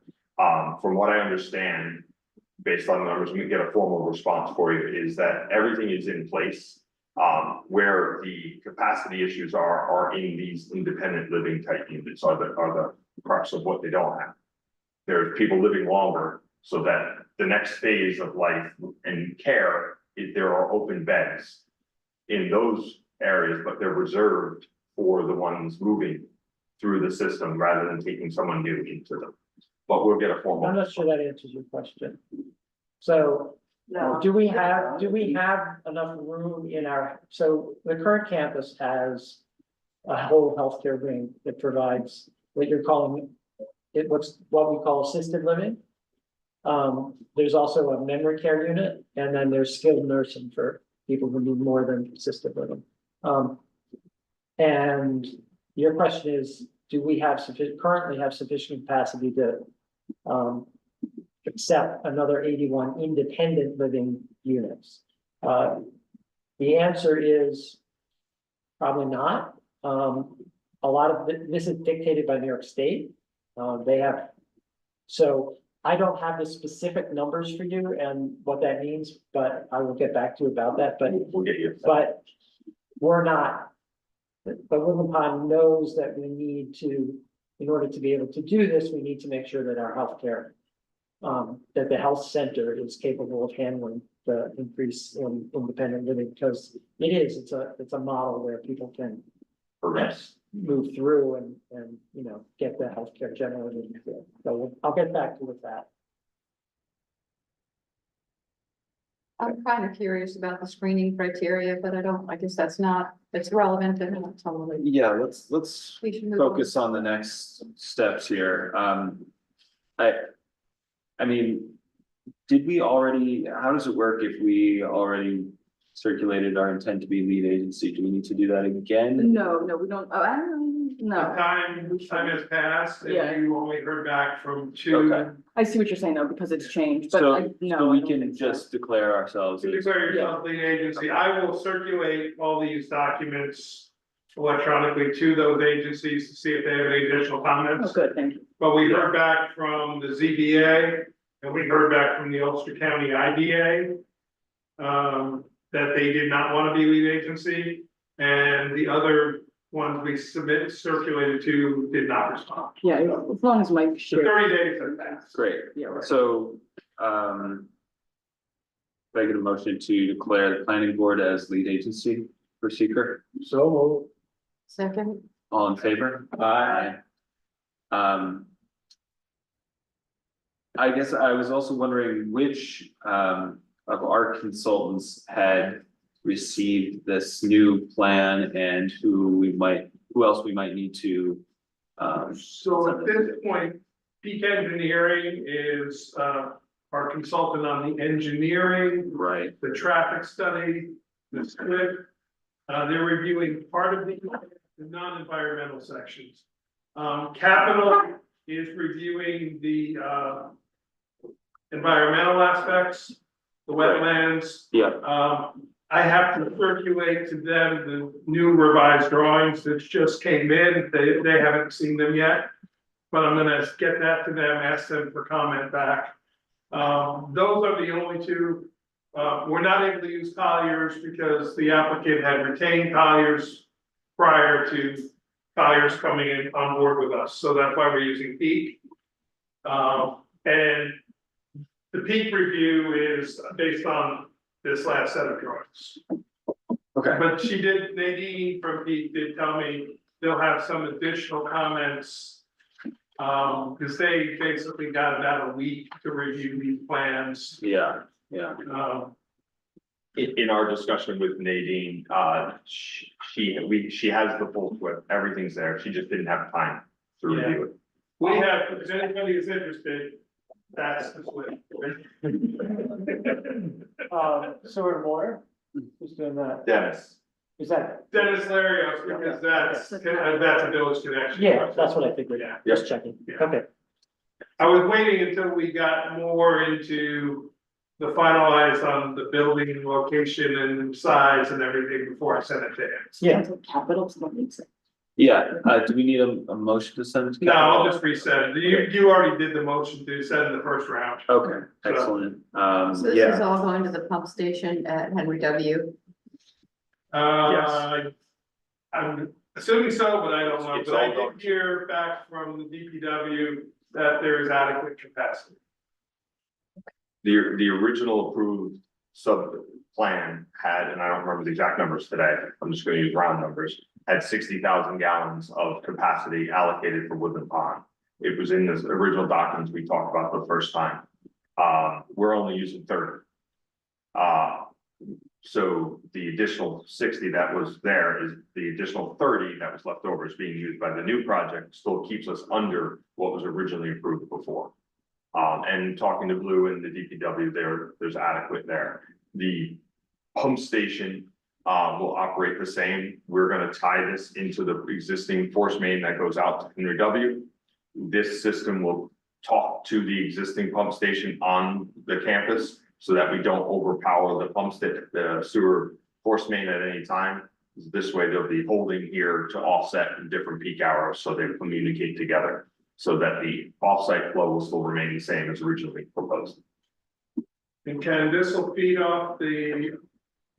From what I understand, based on the numbers, we get a formal response for you, is that everything is in place. Where the capacity issues are in these independent living type units are the crux of what they don't have. There's people living longer, so that the next phase of life and care, there are open beds in those areas, but they're reserved for the ones moving through the system rather than taking someone new into them. But we'll get a formal. I'm not sure that answers your question. So No. do we have enough room in so the current campus has a whole healthcare wing that provides what you're calling what we call assisted living. There's also a memory care unit, and then there's skilled nursing for people who need more than assisted living. And your question is, do we currently have sufficient capacity to accept another 81 independent living units? The answer is probably not. A lot of this is dictated by New York State. So I don't have the specific numbers for you and what that means, but I will get back to you about that, but We'll get you. but we're not. But Woodland Pond knows that we need to, in order to be able to do this, we need to make sure that our healthcare, that the health center is capable of handling the increase in independent living, because it's a model where people can Progress. move through and, get the healthcare generally. So I'll get back to you with that. I'm kind of curious about the screening criteria, but I guess it's relevant and not totally. Yeah, let's We should move on. focus on the next steps here. I mean, how does it work if we already circulated our intent to be lead agency? Do we need to do that again? No, we don't, no. Time has passed, Yeah. and you only heard back from two. Okay. I see what you're saying though, because it's changed, but So, no. so I we don't can think so. just declare ourselves. To as- declare yourself lead agency, I will circulate all these documents electronically to those agencies to see if they have any additional Oh, comments. good, thank you. But we heard back from the ZBA and we heard back from the Ulster County IDA. That they did not want to be lead agency, and the other ones we circulated to did not respond. Yeah, as long as Mike So shared. 30 days have passed. Great. Yeah, right. So, if I get a motion to declare the planning board as lead agency for seeker, So Second, all in favor? Aye. I guess I was also wondering which, of our consultants had received this new plan and who else we might need to. So at this point, Peak Engineering is our consultant on the engineering, Right, the traffic study, the split. They're reviewing part of the non-environmental sections. Capital is reviewing the, environmental aspects, the wetlands. Yeah. I have to circulate to them the new revised drawings that just came in. They haven't seen them yet. But I'm gonna get that to them, ask them for comment back. Those are the only two. We're not able to use Colliers because the applicant had retained Colliers prior to Colliers coming in on board with us. So that's why we're using Peak. And the Peak review is based on this last set of drawings. Okay. But Nadine from Peak did tell me they'll have some additional comments. Because they basically got about a week to review these plans. Yeah. In our discussion with Nadine, she has the full SWIP, everything's there, she just didn't have time to review it. We have, if anybody is interested, that's the SWIP. Sewer and water, who's doing that? Dennis, Is that, Dennis Larios, because that's a village connection. yeah, that's what I figured. Yeah. Just checking. Yeah. Okay. I was waiting until we got more into the finalized on the building location and size and everything before I sent it to him. Yeah. Capital, something. Yeah, do we need a motion to send it to? No, I'll capital? just resend it. You already did the motion to send in the first round. Okay, excellent. So this is Yeah, all going to the pump station at Henry W. I'm assuming so, but I don't know. It's But I all going. did hear back from the DPW that there is adequate capacity. the original approved sub plan had, and I don't remember the exact numbers today, I'm just gonna use round numbers, had 60,000 gallons of capacity allocated for Woodland Pond. It was in the original documents we talked about the first time. We're only using 30. So the additional 60 that was there is the additional 30 that was left over is being used by the new project, still keeps us under what was originally approved before. And talking to Blue and the DPW, there's adequate there. The pump station will operate the same. We're gonna tie this into the existing force main that goes out to Henry W. This system will talk to the existing pump station on the campus so that we don't overpower the sewer force main at any time. This way they'll be holding here to offset in different peak hours, so they communicate together. So that the offsite flow will still remain the same as originally proposed. And Ken, this will feed off the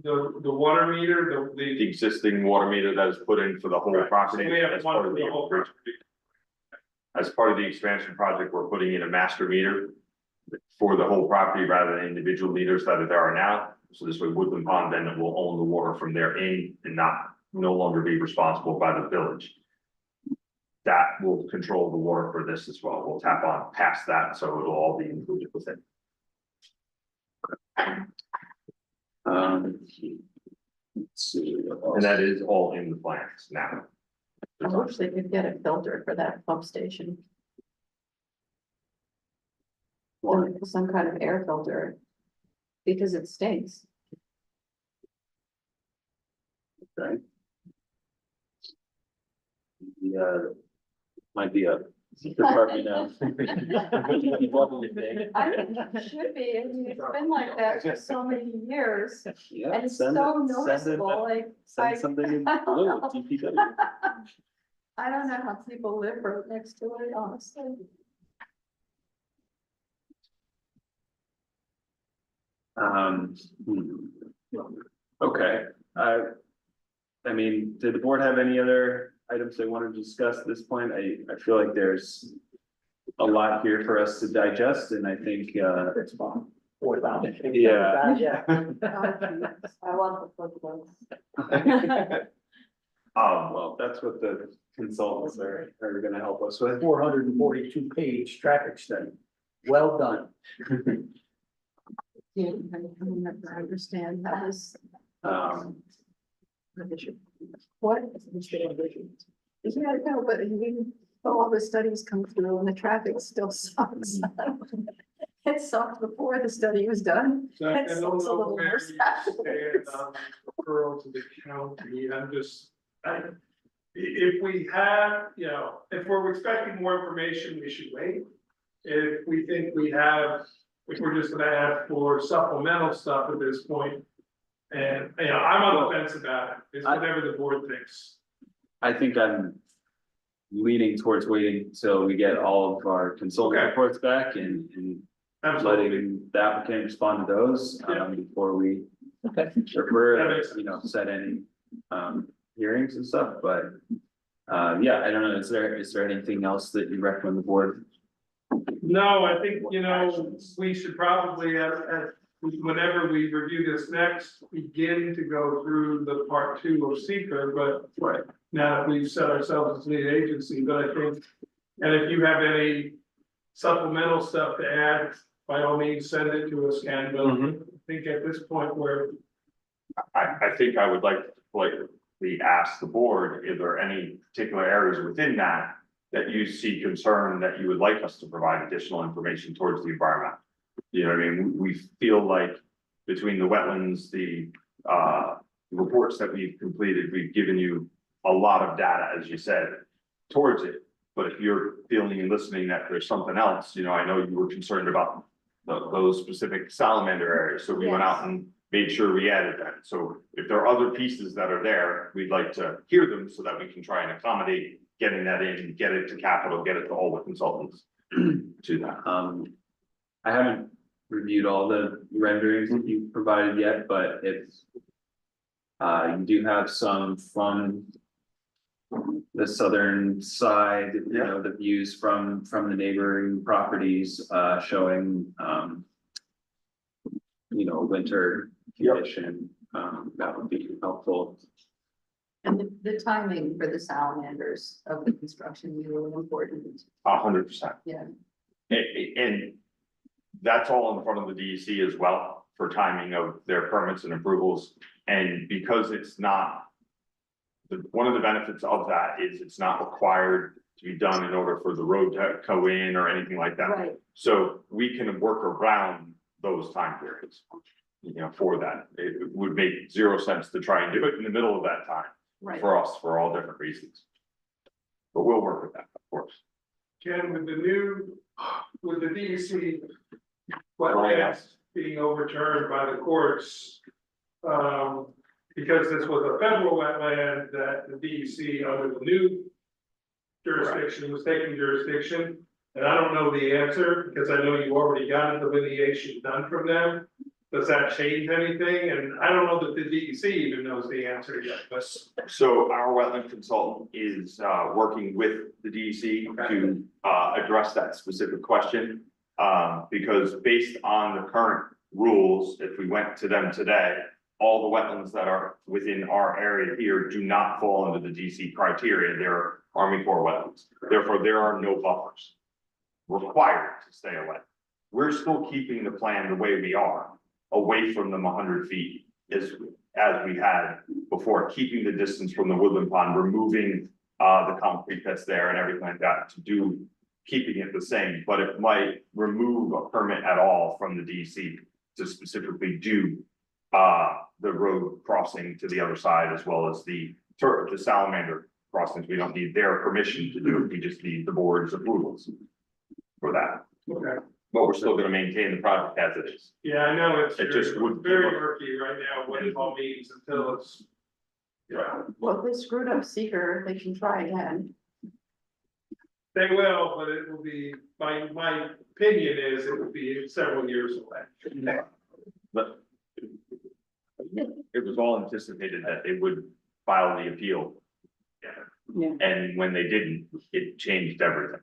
water meter, The existing water meter that is put in for the whole property. So we have as one part for of the whole property. As part of the expansion project, we're putting in a master meter for the whole property rather than individual meters that there are now. So this way Woodland Pond then will own the water from there in and no longer be responsible by the village. That will control the water for this as well. We'll tap on past that, so it'll all be included within. let's see. And that is all in the plans now. I wish they could get a filter for that pump station. Some kind of air filter. Because it stinks. Okay. Yeah, might be a department now. I think it should be, I mean, it's been like that for so many years, Yeah, and it's send so it- noticeable, like, Send something in blue, DPW. I don't know how people live right next to it, honestly. Okay, I mean, did the board have any other items they wanted to discuss at this point? I feel like there's a lot here for us to digest, and I think, It's fine. Without it. Yeah. Yeah. I want the footnotes. well, that's what the consultants are gonna help us with. 442 page traffic study. Well done. Yeah, I never understand how this. What? Yeah, no, but you, all the studies come through and the traffic still sucks. It sucked before the study was done. So I It don't sucks a know little where worse you afterwards. stand on referral to the county. If we have, you know, if we're expecting more information, we should wait. If we think we have, if we're just gonna ask for supplemental stuff at this point. And, you know, I'm on the fence about it, it's whatever the board thinks. I think I'm leaning towards waiting till we get all of our consultant Okay. reports back and Absolutely. letting the applicant respond to those, before we Okay. refer, That makes you know, set any, hearings and stuff, but, yeah, I don't know, is there anything else that you recommend the board? No, I think, you know, we should probably, whenever we review this next, begin to go through the part 2 of seeker, but. Right. Now that we've set ourselves as lead agency, but I think, and if you have any supplemental stuff to add, by all means, send it to us, Ken, but I think at this point where. I think I would like to politely ask the board, if there are any particular areas within that that you see concern that you would like us to provide additional information towards the environment. You know what I mean? We feel like between the wetlands, the reports that we've completed, we've given you a lot of data, as you said, towards it. But if you're feeling and listening that there's something else, you know, I know you were concerned about those specific salamander areas, so we went out and made sure we added that. So if there are other pieces that are there, we'd like to hear them so that we can try and accommodate getting that in, get it to capital, get it to all the consultants to that. I haven't reviewed all the renderings that you provided yet, but it's. You do have some from. The southern side, you know, the views from the neighboring properties, showing, you know, winter condition, that would be helpful. And the timing for the salamanders of the construction is really important. 100%. Yeah. And that's all in front of the DEC as well for timing of their permits and approvals. And because it's not. One of the benefits of that is it's not required to be done in order for the road to go in or anything like that. Right. So we can work around those time periods. You know, for that, it would make 0 sense to try and do it in the middle of that time Right. for us, for all different reasons. But we'll work with that, of course. Ken, with the DEC. Wetlands being overturned by the courts. Because this was a federal wetland that the DEC under the new. Jurisdiction was taking jurisdiction, and I don't know the answer, because I know you already got a delineation done from them. Does that change anything? And I don't know that the DEC even knows the answer yet, but. So our wetland consultant is working with the DEC to address that specific question. Because based on the current rules, if we went to them today, all the wetlands that are within our area here do not fall under the DC criteria. They're Army Corps wetlands. Therefore, there are no buffers required to stay away. We're still keeping the plan the way we are, away from them 100 feet as we had before, keeping the distance from the woodland pond, removing the concrete that's there and everything like that keeping it the same, but it might remove a permit at all from the DC to specifically do the road crossing to the other side, as well as the salamander crossings. We don't need their permission to do it. We just need the board's approvals for that. Okay. But we're still gonna maintain the project as it is. Yeah, I know It just would- very murky right now, what it all means until it's. Yeah, Well, if they screwed up seeker, they can try again. they will, but it will be, my opinion is it will be several years away. But it was all anticipated that they would file the appeal. Yeah. And when they didn't, it changed everything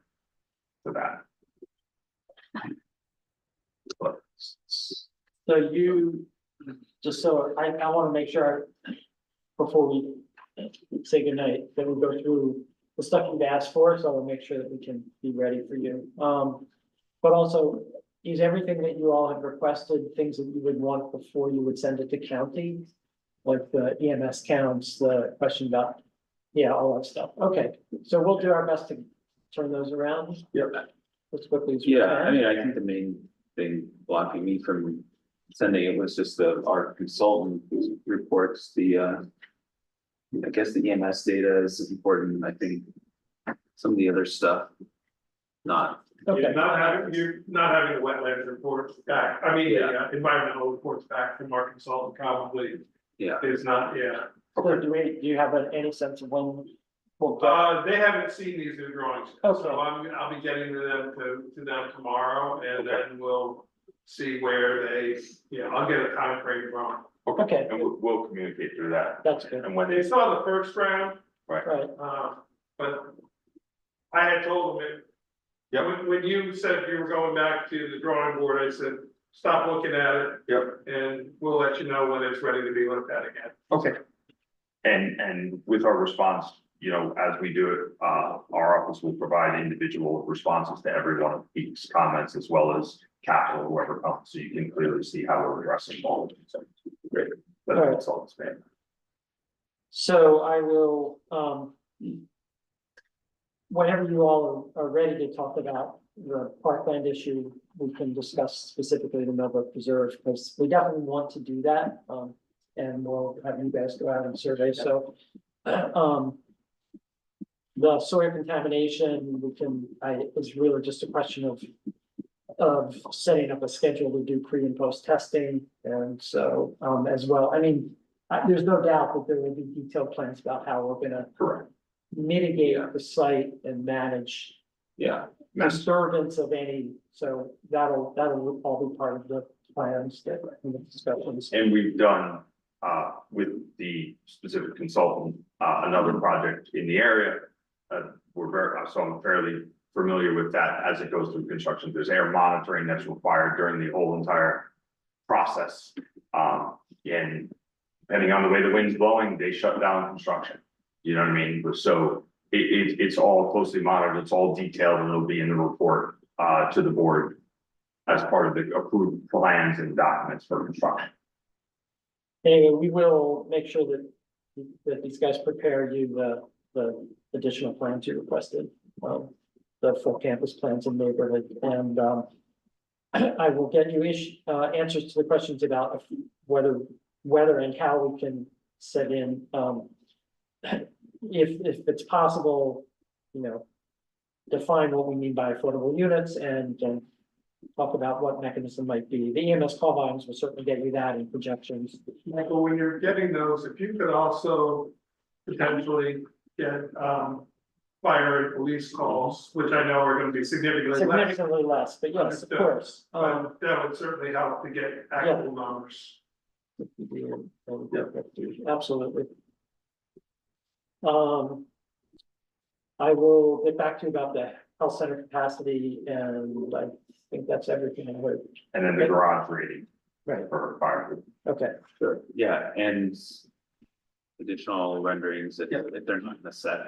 for that. But So you, just so I wanna make sure, before we say goodnight, that we go through the stuff you've asked for, so I'll make sure that we can be ready for you. But also, is everything that you all have requested, things that you would want before you would send it to county? Like the EMS counts, the question about, yeah, all that stuff. Okay, so we'll do our best to turn those around. Yep. As quickly as we can. Yeah, I mean, I think the main thing blocking me from sending it was just our consultant who reports the I guess the EMS data is important, I think. Some of the other stuff, not. You're not having the wetlands reports back, I mean, environmental reports back from our consultant probably Yeah. is not, So do you have any sense of when we'll get? They haven't seen these new drawings, Okay. so I'll be getting to them tomorrow, and then we'll see where they, I'll get a time frame from. Okay, And we'll communicate through that. that's good, And when They saw the first round, right, but I had told them Yep. when you said you were going back to the drawing board, I said, stop looking at it. Yep. And we'll let you know when it's ready to be looked at again. Okay. And with our response, as we do it, our office will provide individual responses to every one of these comments as well as capital, whoever comes, so you can clearly see how we're addressing all of them. So, great. That's all it's been. so I will, whenever you all are ready to talk about the parkland issue, we can discuss specifically the Millbrook Preserve, because we definitely want to do that, and we'll have you guys go out and survey, so, the soil contamination, is really just a question of setting up a schedule to do pre and post testing, and so, as well, I mean, there's no doubt that there will be detailed plans about how we're gonna Correct. mitigate the site and manage Yeah. disturbance of any, so that'll all be part of the plans that in the discussions. And we've done, with the specific consultant, another project in the area. So I'm fairly familiar with that as it goes through construction. There's air monitoring that's required during the whole entire process. And depending on the way the wind's blowing, they shut down construction. You know what I mean? So it's all closely monitored, it's all detailed, and it'll be in the report, to the board as part of the approved plans and documents for construction. Anyway, we will make sure that these guys prepare you the additional plans you requested, the full campus plans in neighborhood, and I will get you answers to the questions about whether and how we can set in, if it's possible, define what we mean by affordable units and talk about what mechanism might be. The EMS call volumes will certainly get you that in projections. Michael, when you're getting those, if you could also potentially get, fire and police calls, which I know are gonna be significantly less. Significantly less, but yes, of course. But that would certainly help to get actual numbers. Absolutely. I will get back to you about the health center capacity, and I think that's everything I heard. And then the garage rating. Right. For fire. Okay, Sure, yeah, and additional renderings if they're not in the set.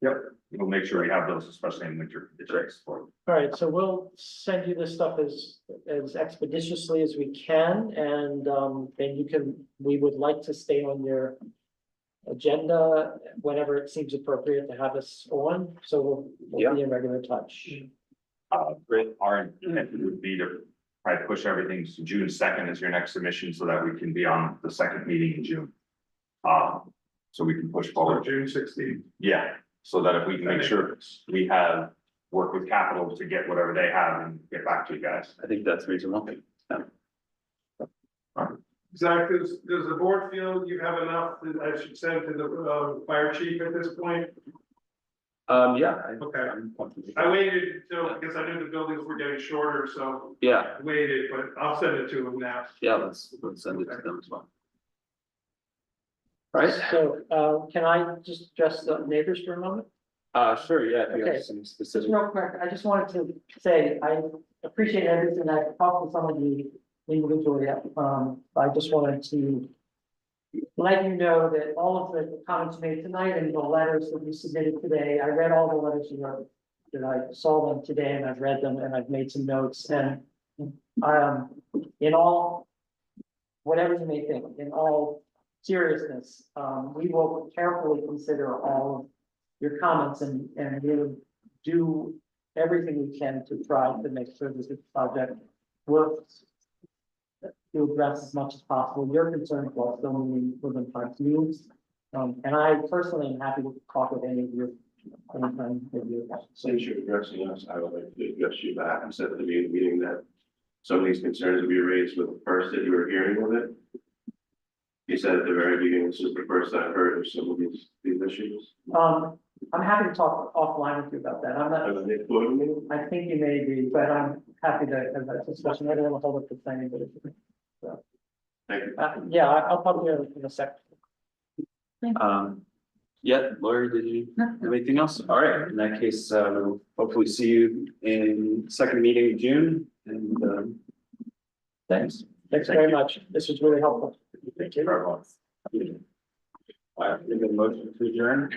Yep, we'll make sure we have those, especially in winter conditions. all right, so we'll send you this stuff as expeditiously as we can, and then we would like to stay on your agenda whenever it seems appropriate to have us on, so we'll be in regular touch. Great, our intent would be to try to push everything to June 2nd as your next submission, so that we can be on the second meeting in June. So we can push So forward, June 16th. yeah, so that if we can make sure we have work with capital to get whatever they have and get back to you guys. I think that's reasonable. Zach, does the board feel you have enough that I should send to the fire chief at this point? Yeah. Okay. I'm comfortable. I waited until, because I knew the buildings were getting shorter, so Yeah, I waited, but I'll send it to him now. yeah, let's send it to them as well. Right, So, can I just address the neighbors for a moment? sure, yeah, if you Okay. have some Just specific. real quick, I just wanted to say, I appreciate everything. I've talked to some of you individually. I just wanted to let you know that all of the comments made tonight and the letters that you submitted today, I read all the letters you wrote. That I saw them today and I've read them and I've made some notes, and in all, whatever you may think, in all seriousness, we will carefully consider all of your comments and really do everything we can to try to make sure that this project works to address as much as possible your concerns while still meeting within 5 needs. And I personally am happy to talk with any of you. Anytime with you. Since you're addressing us, I would like to address you back and said at the beginning of the meeting that some of these concerns will be raised with the first that you were hearing of it. You said at the very beginning, this is the first I've heard of some of these issues. I'm happy to talk offline with you about that. I'm not, And then they quoted me. I think you may be, but I'm happy to have that discussion. I don't want to hold up the planning, but Thank you. yeah, I'll probably in a second. Yeah, Lori, did you have anything else? All right, in that case, we'll hopefully see you in second meeting in June and, thanks. Thanks very much. This was really helpful. Thank you, everyone. All right, we get a motion to adjourn.